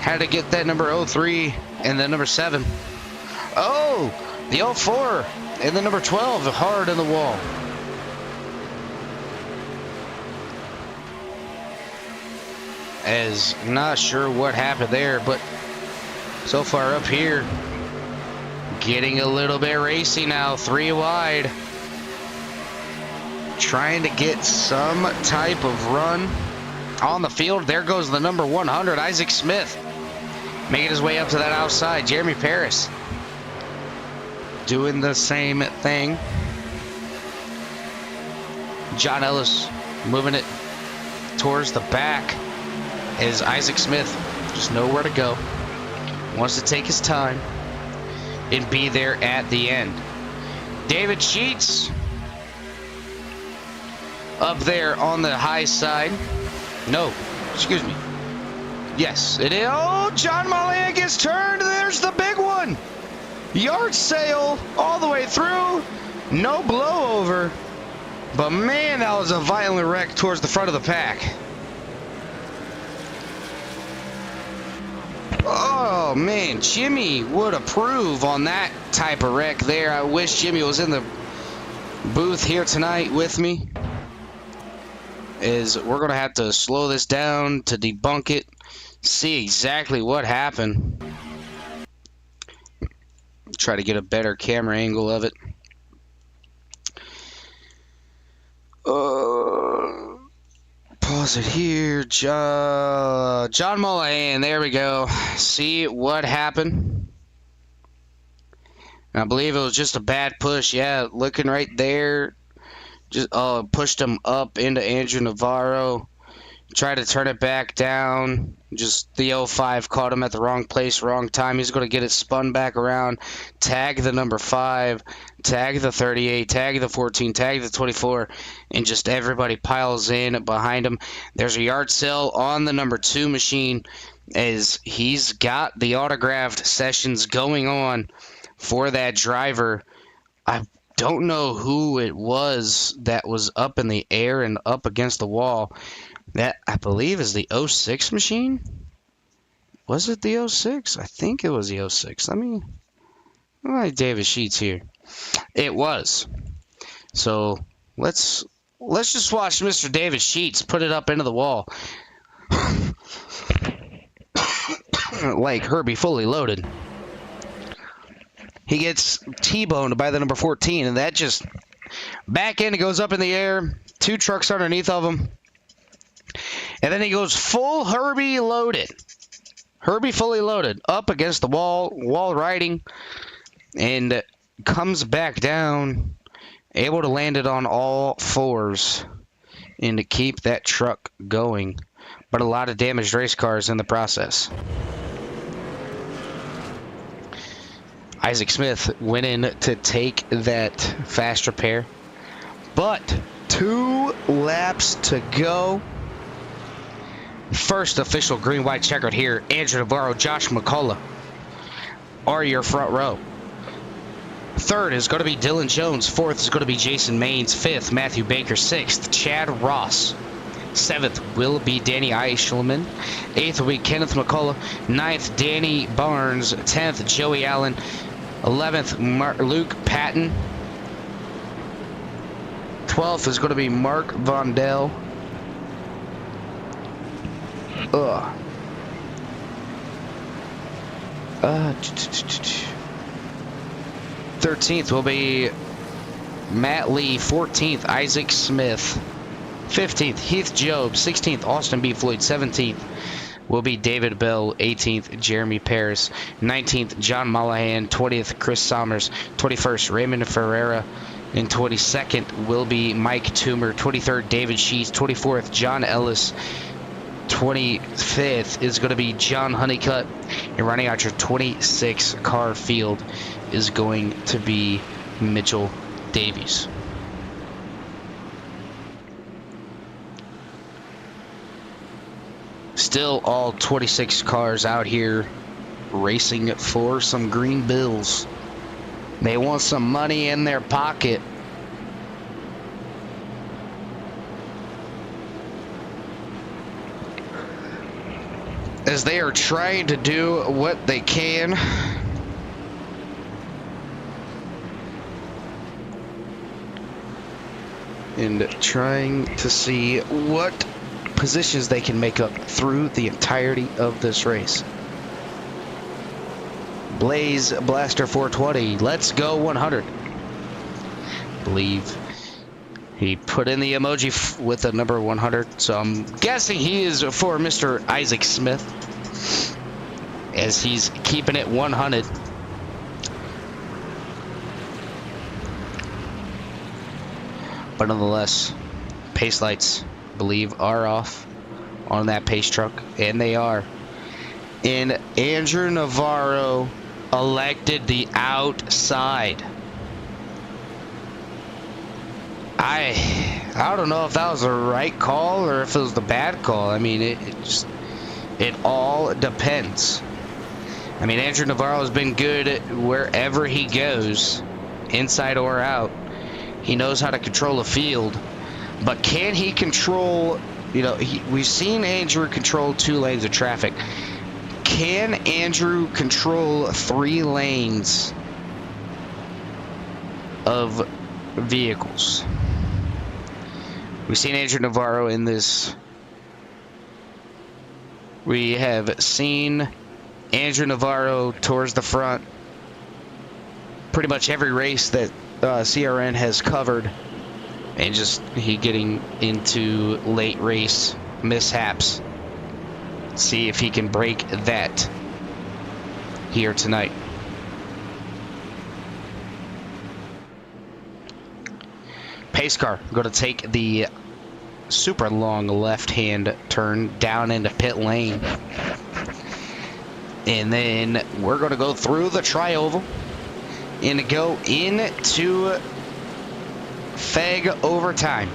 Had to get that number 03 and then number 7. Oh, the 04 and the number 12 hard in the wall. As not sure what happened there, but so far up here, getting a little bit racy now, 3 wide. Trying to get some type of run on the field. There goes the number 100, Isaac Smith. Making his way up to that outside. Jeremy Paris doing the same thing. John Ellis moving it towards the back as Isaac Smith just nowhere to go. Wants to take his time and be there at the end. David Sheets up there on the high side. No, excuse me. Yes, it is. Oh, John Mollahan gets turned. There's the big one. Yard sale all the way through. No blowover. But man, that was a violent wreck towards the front of the pack. Oh man, Jimmy would approve on that type of wreck there. I wish Jimmy was in the booth here tonight with me. We're going to have to slow this down to debunk it. See exactly what happened. Try to get a better camera angle of it. Pause it here. John Mollahan. There we go. See what happened. I believe it was just a bad push. Yeah, looking right there. Just pushed him up into Andrew Navarro. Tried to turn it back down. Just the 05 caught him at the wrong place, wrong time. He's going to get it spun back around. Tag the number 5. Tag the 38. Tag the 14. Tag the 24. And just everybody piles in behind him. There's a yard sale on the number 2 machine as he's got the autographed sessions going on for that driver. I don't know who it was that was up in the air and up against the wall. That, I believe, is the 06 machine. Was it the 06? I think it was the 06. Let me David Sheets here. It was. So let's just watch Mr. David Sheets put it up into the wall. Like Herbie fully loaded. He gets T-boned by the number 14, and that just back end, it goes up in the air. 2 trucks underneath of him. And then he goes full Herbie loaded. Herbie fully loaded. Up against the wall riding. And comes back down. Able to land it on all 4s. And to keep that truck going. But a lot of damaged race cars in the process. Isaac Smith went in to take that fast repair. But 2 laps to go. First official green-white checkered here. Andrew Navarro, Josh McCullough are your front row. 3rd is going to be Dylan Jones. 4th is going to be Jason Maines. 5th, Matthew Baker. 6th, Chad Ross. 7th will be Danny Eichelman. 8th will be Kenneth McCullough. 9th, Danny Barnes. 10th, Joey Allen. 11th, Luke Patton. 12th is going to be Mark Vondell. 13th will be Matt Lee. 14th, Isaac Smith. 15th, Heath Job. 16th, Austin B. Floyd. 17th will be David Bell. 18th, Jeremy Paris. 19th, John Mollahan. 20th, Chris Sommers. 21st, Raymond Ferreira. And 22nd will be Mike Toomer. 23rd, David Sheets. 24th, John Ellis. 25th is going to be John Honeycutt. And running out your 26 car field is going to be Mitchell Davies. Still all 26 cars out here racing for some green bills. They want some money in their pocket. As they are trying to do what they can. And trying to see what positions they can make up through the entirety of this race. Blaze Blaster 420. Let's go 100. Believe he put in the emoji with the number 100, so I'm guessing he is for Mr. Isaac Smith, as he's keeping it 100. But nonetheless, pace lights, I believe, are off on that pace truck, and they are. And Andrew Navarro elected the outside. I don't know if that was the right call or if it was the bad call. I mean, it just It all depends. I mean, Andrew Navarro has been good wherever he goes, inside or out. He knows how to control the field. But can he control, you know, we've seen Andrew control 2 lanes of traffic. Can Andrew control 3 lanes of vehicles? We've seen Andrew Navarro in this. We have seen Andrew Navarro towards the front pretty much every race that CRN has covered, and just he getting into late race mishaps. See if he can break that here tonight. Pace car going to take the super long left-hand turn down into pit lane. And then we're going to go through the tri-oval and go into FEG overtime.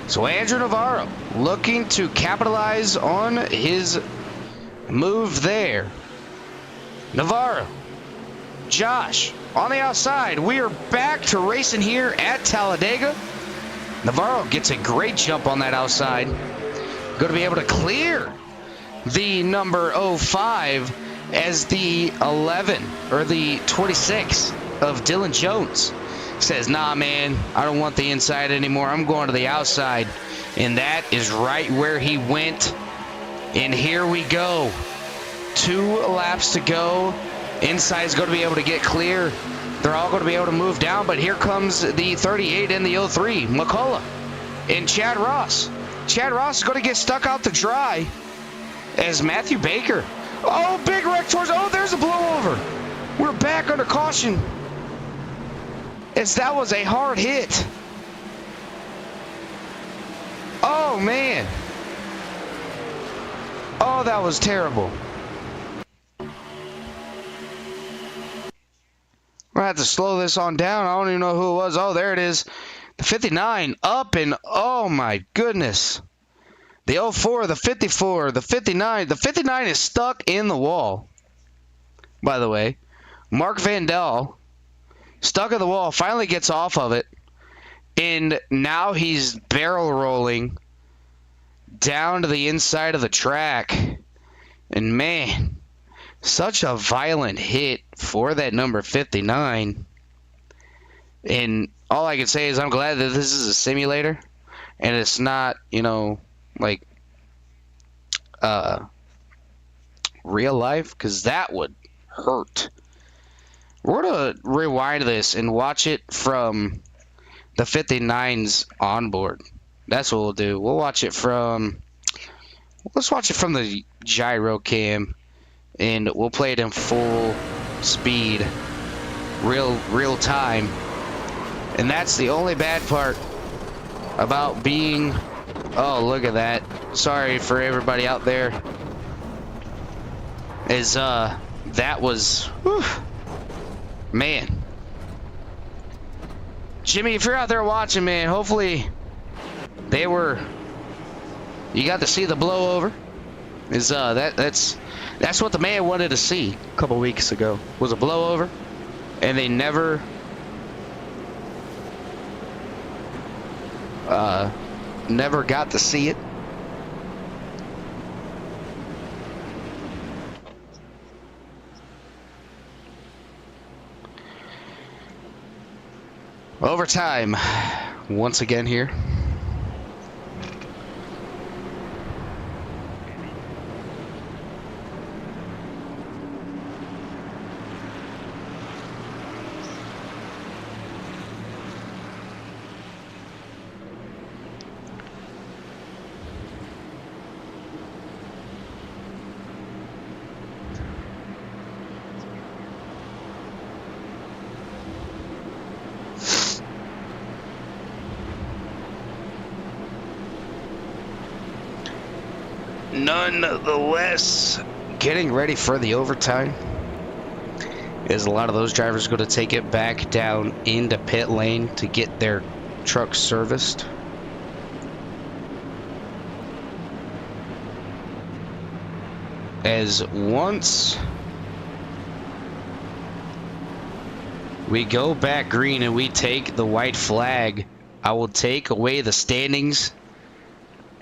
So Andrew Navarro looking to capitalize on his move there. Navarro, Josh on the outside. We are back to racing here at Talladega. Navarro gets a great jump on that outside. Going to be able to clear the number 05 as the 11 or the 26 of Dylan Jones. Says, nah, man, I don't want the inside anymore. I'm going to the outside. And that is right where he went. And here we go. 2 laps to go. Inside is going to be able to get clear. They're all going to be able to move down. But here comes the 38 and the 03, McCullough and Chad Ross. Chad Ross is going to get stuck out to dry as Matthew Baker. Oh, big wreck towards. Oh, there's a blowover. We're back under caution. As that was a hard hit. Oh, man. Oh, that was terrible. We're going to have to slow this on down. I don't even know who it was. Oh, there it is. The 59 up and, oh, my goodness. The 04, the 54, the 59. The 59 is stuck in the wall, by the way. Mark Vandell, stuck in the wall, finally gets off of it. And now he's barrel rolling down to the inside of the track. And, man, such a violent hit for that number 59. And all I can say is I'm glad that this is a simulator and it's not, you know, like real life, because that would hurt. We're going to rewind this and watch it from the 59's onboard. That's what we'll do. Let's watch it from the gyro cam, and we'll play it in full speed, real time. And that's the only bad part about being, oh, look at that. Sorry for everybody out there. Is that was, whew, man. Jimmy, if you're out there watching, man, hopefully you got to see the blowover. Is that's what the man wanted to see a couple weeks ago, was a blowover, and they never got to see it. Overtime once again here. Nonetheless, getting ready for the overtime, is a lot of those drivers going to take it back down into pit lane to get their truck serviced. as once we go back green and we take the white flag, I will take away the standings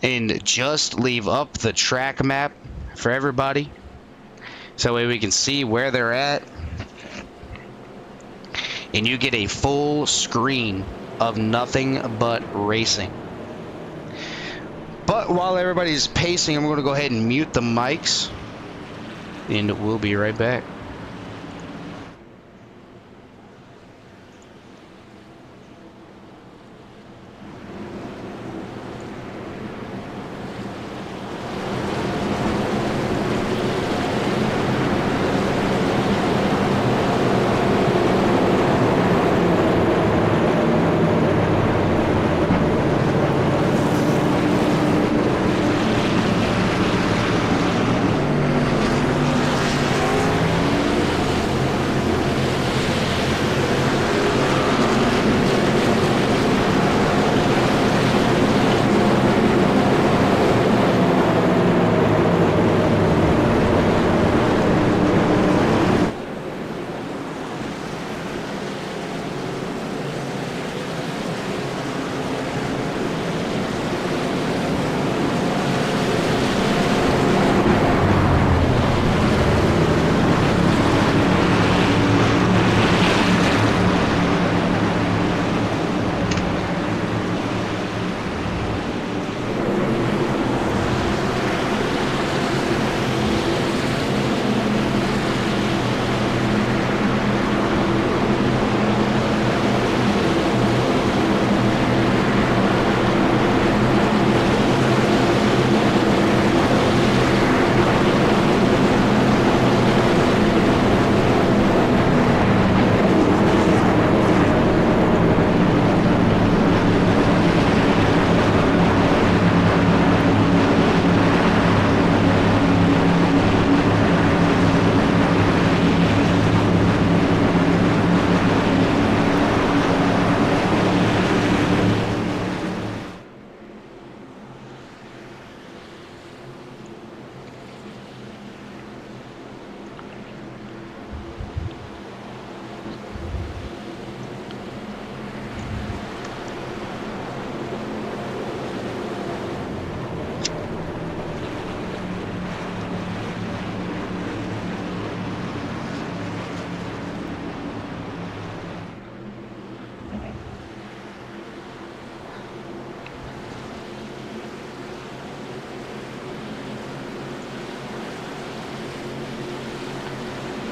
and just leave up the track map for everybody. So that way we can see where they're at. And you get a full screen of nothing but racing. But while everybody's pacing, I'm going to go ahead and mute the mics. And we'll be right back.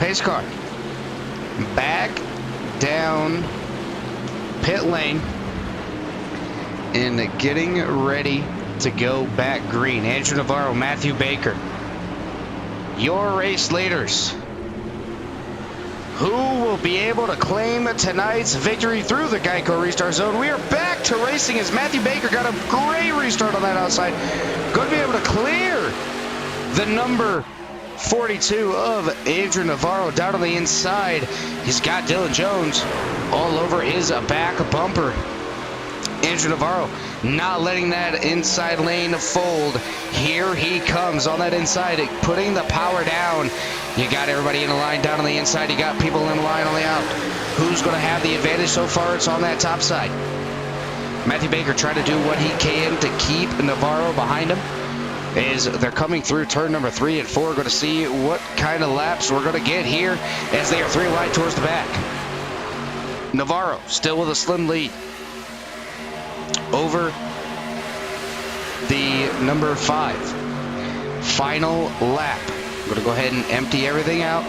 Pace car, back down pit lane and getting ready to go back green. Andrew Navarro, Matthew Baker, your race leaders. Who will be able to claim tonight's victory through the Geico restart zone? We are back to racing as Matthew Baker got a great restart on that outside. Going to be able to clear the number 42 of Andrew Navarro down on the inside. He's got Dylan Jones all over his back bumper. Andrew Navarro not letting that inside lane fold. Here he comes on that inside, putting the power down. You got everybody in the line down on the inside. You got people in the line on the out. Who's going to have the advantage so far? It's on that top side. Matthew Baker trying to do what he can to keep Navarro behind him. As they're coming through turn number 3 and 4, going to see what kind of laps we're going to get here as they are 3 wide towards the back. Navarro still with a slim lead over the number 5. Final lap. I'm going to go ahead and empty everything out.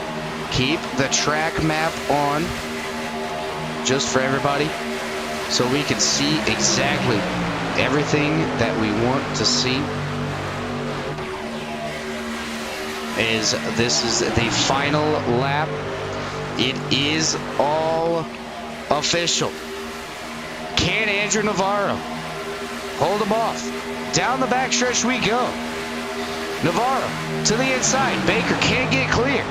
Keep the track map on just for everybody so we can see exactly everything that we want to see. As this is the final lap. It is all official. Can Andrew Navarro hold him off? Down the backstretch we go. Navarro to the inside. Baker can't get clear.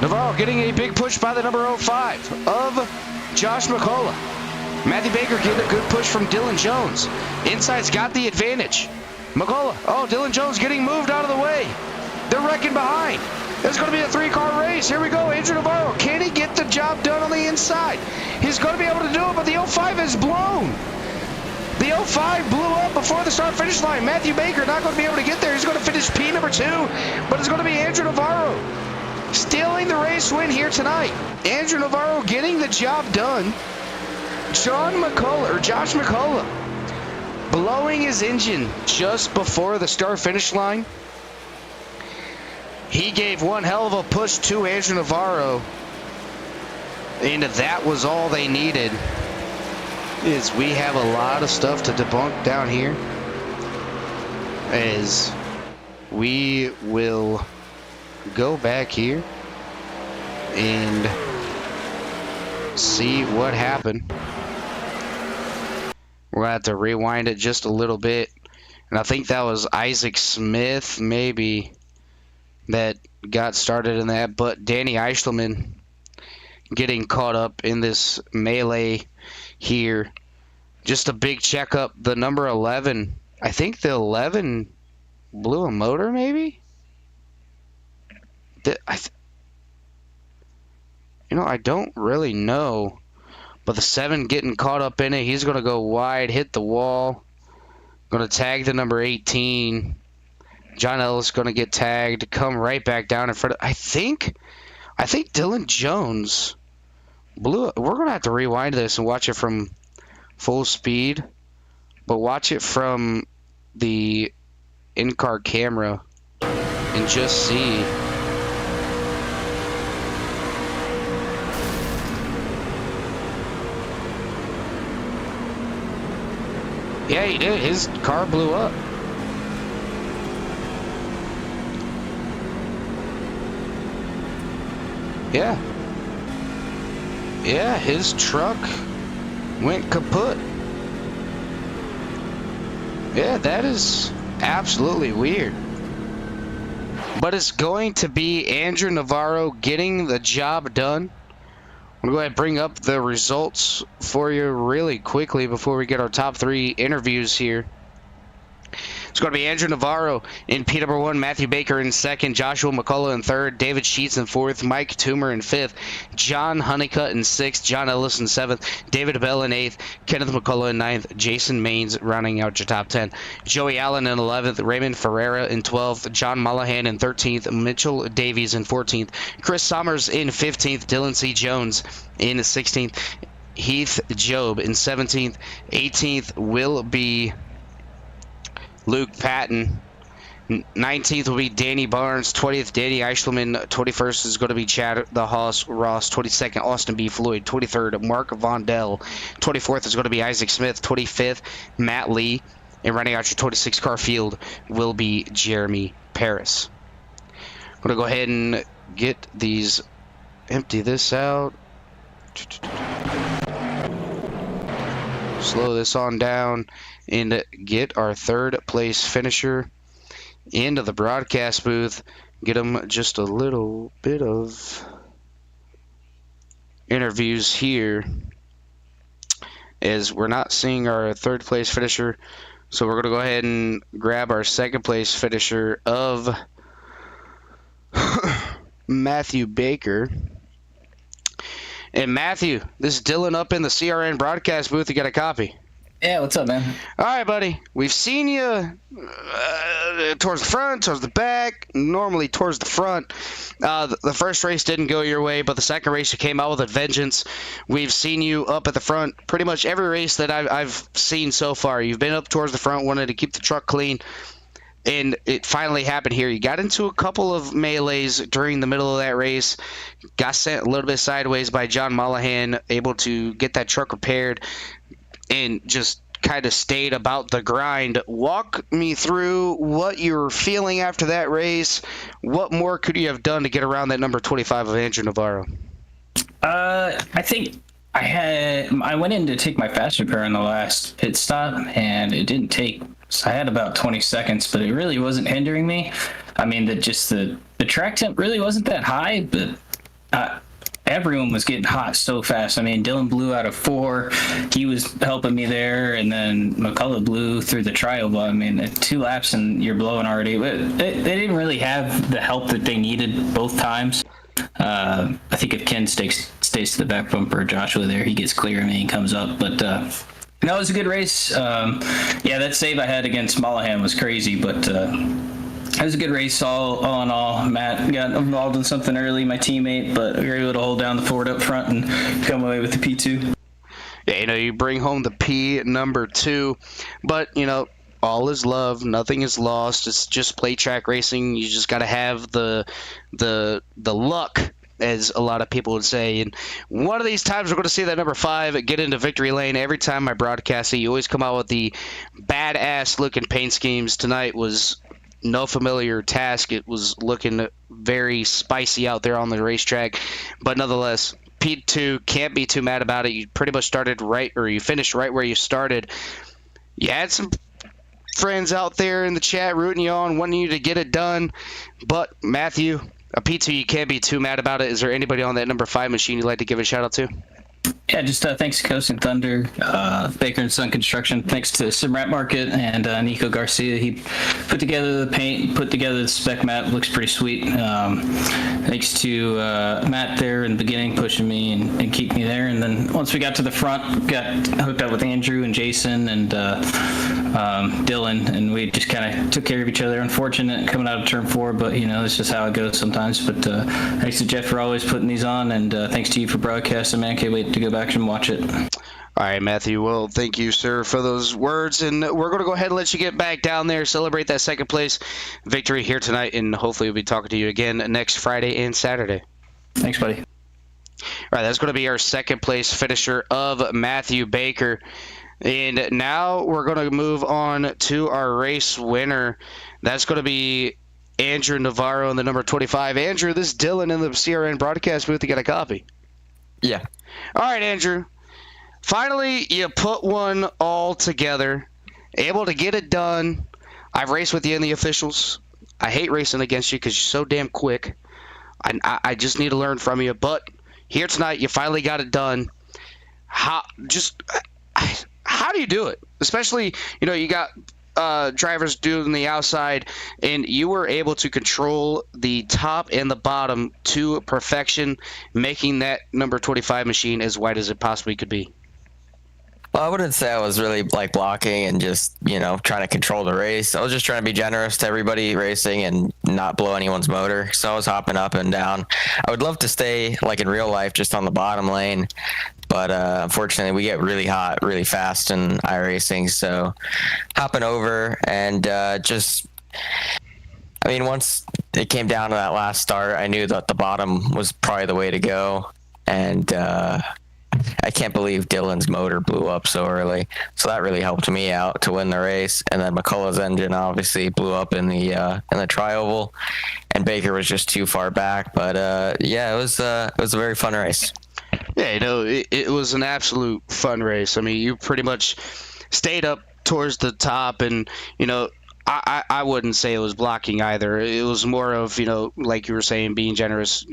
Navarro getting a big push by the number 05 of Josh McCullough. Matthew Baker getting a good push from Dylan Jones. Inside's got the advantage. McCullough. Oh, Dylan Jones getting moved out of the way. They're right second behind. It's going to be a 3-car race. Here we go. Andrew Navarro. Can he get the job done on the inside? He's going to be able to do it, but the 05 is blown. The 05 blew up before the start-finish line. Matthew Baker not going to be able to get there. He's going to finish P number 2, but it's going to be Andrew Navarro stealing the race win here tonight. Andrew Navarro getting the job done. Josh McCullough blowing his engine just before the start-finish line. He gave one hell of a push to Andrew Navarro, and that was all they needed. We have a lot of stuff to debunk down here, as we will go back here and see what happened. We're going to have to rewind it just a little bit, and I think that was Isaac Smith maybe that got started in that, but Danny Eichelman getting caught up in this melee here. Just a big checkup. The number 11, I think the 11 blew a motor maybe? I don't really know, but the 7 getting caught up in it. He's going to go wide, hit the wall. Going to tag the number 18. John Ellis going to get tagged, come right back down in front of... I think Dylan Jones blew it. We're going to have to rewind this and watch it from full speed, but watch it from the in-car camera and just see. Yeah, he did. His car blew up. Yeah. Yeah, his truck went kaput. Yeah, that is absolutely weird. But it's going to be Andrew Navarro getting the job done. I'm going to go ahead and bring up the results for you really quickly before we get our top 3 interviews here. It's going to be Andrew Navarro in P number 1, Matthew Baker in 2nd, Joshua McCullough in 3rd, David Sheets in 4th, Mike Toomer in 5th, John Honeycutt in 6th, John Ellis in 7th, David Bell in 8th, Kenneth McCullough in 9th, Jason Maines rounding out your top 10, Joey Allen in 11th, Raymond Ferreira in 12th, John Mullahan in 13th, Mitchell Davies in 14th, Chris Sommers in 15th, Dylan C. Jones in 16th, Heath Job in 17th, 18th will be Luke Patton. 19th will be Danny Barnes. 20th, Danny Eichelman. 21st is going to be Chad the Hoss Ross. 22nd, Austin B. Floyd. 23rd, Mark Vondell. 24th is going to be Isaac Smith. 25th, Matt Lee. And running out your 26 car field will be Jeremy Paris. I'm going to go ahead and get these, empty this out. Slow this on down and get our 3rd place finisher into the broadcast booth. Get him just a little bit of interviews here, as we're not seeing our 3rd place finisher. So we're going to go ahead and grab our 2nd place finisher of Matthew Baker. And Matthew, this is Dylan up in the CRN broadcast booth. You got a copy? Yeah, what's up, man? All right, buddy. We've seen you towards the front, towards the back, normally towards the front. The first race didn't go your way, but the second race you came out with a vengeance. We've seen you up at the front pretty much every race that I've seen so far. You've been up towards the front, wanted to keep the truck clean. And it finally happened here. You got into a couple of melees during the middle of that race. Got sent a little bit sideways by John Mullahan, able to get that truck repaired, and just kind of stayed about the grind. Walk me through what you were feeling after that race. What more could you have done to get around that number 25 of Andrew Navarro? I think I went in to take my fast repair in the last pit stop, and it didn't take. So I had about 20 seconds, but it really wasn't hindering me. I mean, the track temp really wasn't that high, but everyone was getting hot so fast. I mean, Dylan blew out of 4. He was helping me there, and then McCullough blew through the trial. But I mean, 2 laps and you're blowing already. But they didn't really have the help that they needed both times. I think if Ken stays to the back bumper, Joshua there, he gets clear and he comes up. But no, it was a good race. Yeah, that save I had against Mollahan was crazy, but it was a good race all in all. Matt got involved in something early, my teammate, but we were able to hold down the fort up front and come away with the P2. Yeah, you bring home the P number 2, but, all is love. Nothing is lost. It's just play track racing. You just got to have the luck, as a lot of people would say. And one of these times we're going to see that number 5 get into victory lane. Every time I broadcast it, you always come out with the badass looking paint schemes. Tonight was no familiar task. It was looking very spicy out there on the racetrack. But nonetheless, P2, can't be too mad about it. You pretty much started right, or you finished right where you started. You had some friends out there in the chat rooting you on, wanting you to get it done. But Matthew, a P2, you can't be too mad about it. Is there anybody on that number 5 machine you'd like to give a shout out to? Yeah, just thanks to Coast and Thunder, Baker and Son Construction. Thanks to Simrat Market and Nico Garcia. He put together the paint, put together the spec map. Looks pretty sweet. Thanks to Matt there in the beginning, pushing me and keep me there. And then once we got to the front, got hooked up with Andrew and Jason and Dylan, and we just kind of took care of each other. Unfortunate coming out of turn 4, but it's just how it goes sometimes. But thanks to Jeff for always putting these on, and thanks to you for broadcasting, man. Can't wait to go back and watch it. All right, Matthew. Well, thank you, sir, for those words. And we're going to go ahead and let you get back down there, celebrate that second place victory here tonight, and hopefully we'll be talking to you again next Friday and Saturday. Thanks, buddy. All right, that's going to be our second place finisher of Matthew Baker. And now we're going to move on to our race winner. That's going to be Andrew Navarro in the number 25. Andrew, this is Dylan in the CRN broadcast booth. You got a copy? Yeah. All right, Andrew. Finally, you put one all together, able to get it done. I've raced with you in the officials. I hate racing against you because you're so damn quick. I just need to learn from you. But here tonight, you finally got it done. How do you do it? Especially, you got drivers doing the outside, and you were able to control the top and the bottom to perfection, making that number 25 machine as wide as it possibly could be. Well, I wouldn't say I was really blocking and just, trying to control the race. I was just trying to be generous to everybody racing and not blow anyone's motor. So I was hopping up and down. I would love to stay like in real life, just on the bottom lane. But unfortunately, we get really hot really fast in iRacing. So hopping over and once it came down to that last start, I knew that the bottom was probably the way to go. And I can't believe Dylan's motor blew up so early. So that really helped me out to win the race. And then McCullough's engine obviously blew up in the tri-oval, and Baker was just too far back. But it was a very fun race. Yeah, it was an absolute fun race. I mean, you pretty much stayed up towards the top, and I wouldn't say it was blocking either. It was more of like you were saying, being generous.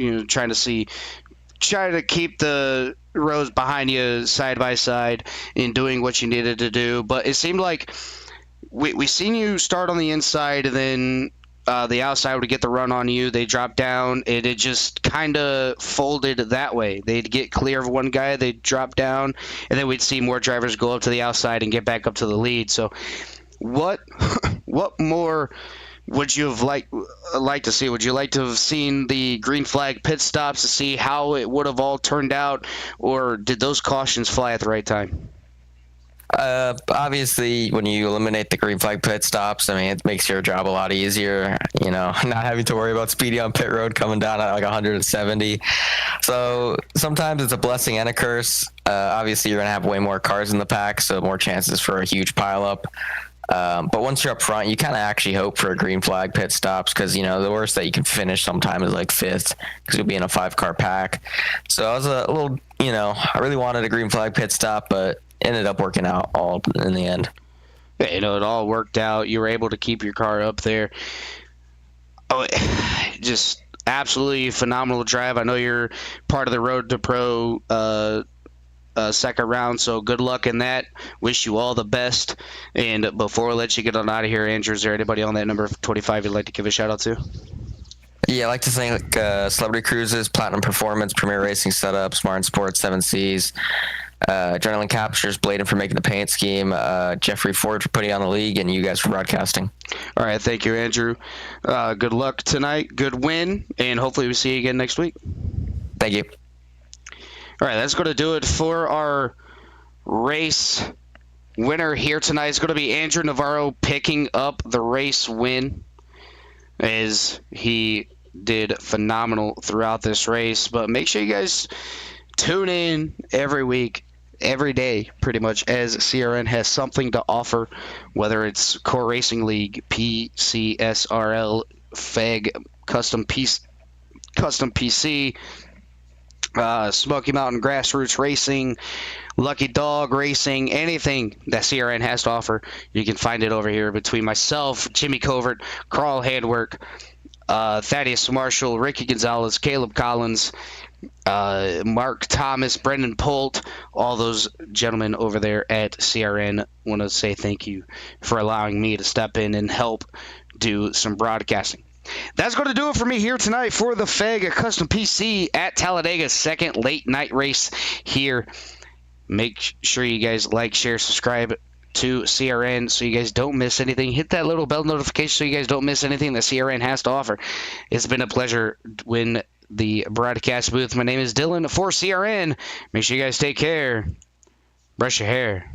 Trying to keep the rows behind you side by side and doing what you needed to do. But it seemed like we seen you start on the inside, and then the outside would get the run on you. They dropped down, and it just kind of folded that way. They'd get clear of one guy, they'd drop down, and then we'd see more drivers go up to the outside and get back up to the lead. So what more would you have liked to see? Would you like to have seen the green flag pit stops to see how it would have all turned out, or did those cautions fly at the right time? Obviously, when you eliminate the green flag pit stops, it makes your job a lot easier, not having to worry about Speedy on pit road coming down at like 170. So sometimes it's a blessing and a curse. Obviously, you're going to have way more cars in the pack, so more chances for a huge pileup. But once you're up front, you kind of actually hope for a green flag pit stops because, the worst that you can finish sometime is like 5th because you'll be in a 5-car pack. So I was a little, I really wanted a green flag pit stop, but ended up working out all in the end. Yeah, it all worked out. You were able to keep your car up there. Oh, just absolutely phenomenal drive. I know you're part of the Road to Pro second round, so good luck in that. Wish you all the best. And before I let you get on out of here, Andrew, is there anybody on that number 25 you'd like to give a shout out to? Yeah, I'd like to thank Celebrity Cruises, Platinum Performance, Premier Racing Setup, Smart Sports, 7Cs, Adrenaline Captures, Bladen for making the paint scheme, Jeffrey Ford for putting on the league, and you guys for broadcasting. All right, thank you, Andrew. Good luck tonight, good win, and hopefully we see you again next week. Thank you. All right, that's going to do it for our race winner here tonight. It's going to be Andrew Navarro picking up the race win, as he did phenomenal throughout this race. But make sure you guys tune in every week, every day, pretty much, as CRN has something to offer, whether it's Core Racing League, PCSRL, FEG Custom PC, Smoky Mountain Grassroots Racing, Lucky Dog Racing, anything that CRN has to offer, you can find it over here between myself, Jimmy Covert, Carl Handwork, Thaddeus Marshall, Ricky Gonzalez, Caleb Collins, Mark Thomas, Brendan Polt, all those gentlemen over there at CRN. Want to say thank you for allowing me to step in and help do some broadcasting. That's going to do it for me here tonight for the FEG Custom PC at Talladega's second late night race here. Make sure you guys like, share, subscribe to CRN so you guys don't miss anything. Hit that little bell notification so you guys don't miss anything that CRN has to offer. It's been a pleasure when the broadcast booth. My name is Dylan for CRN. Make sure you guys take care. Brush your hair.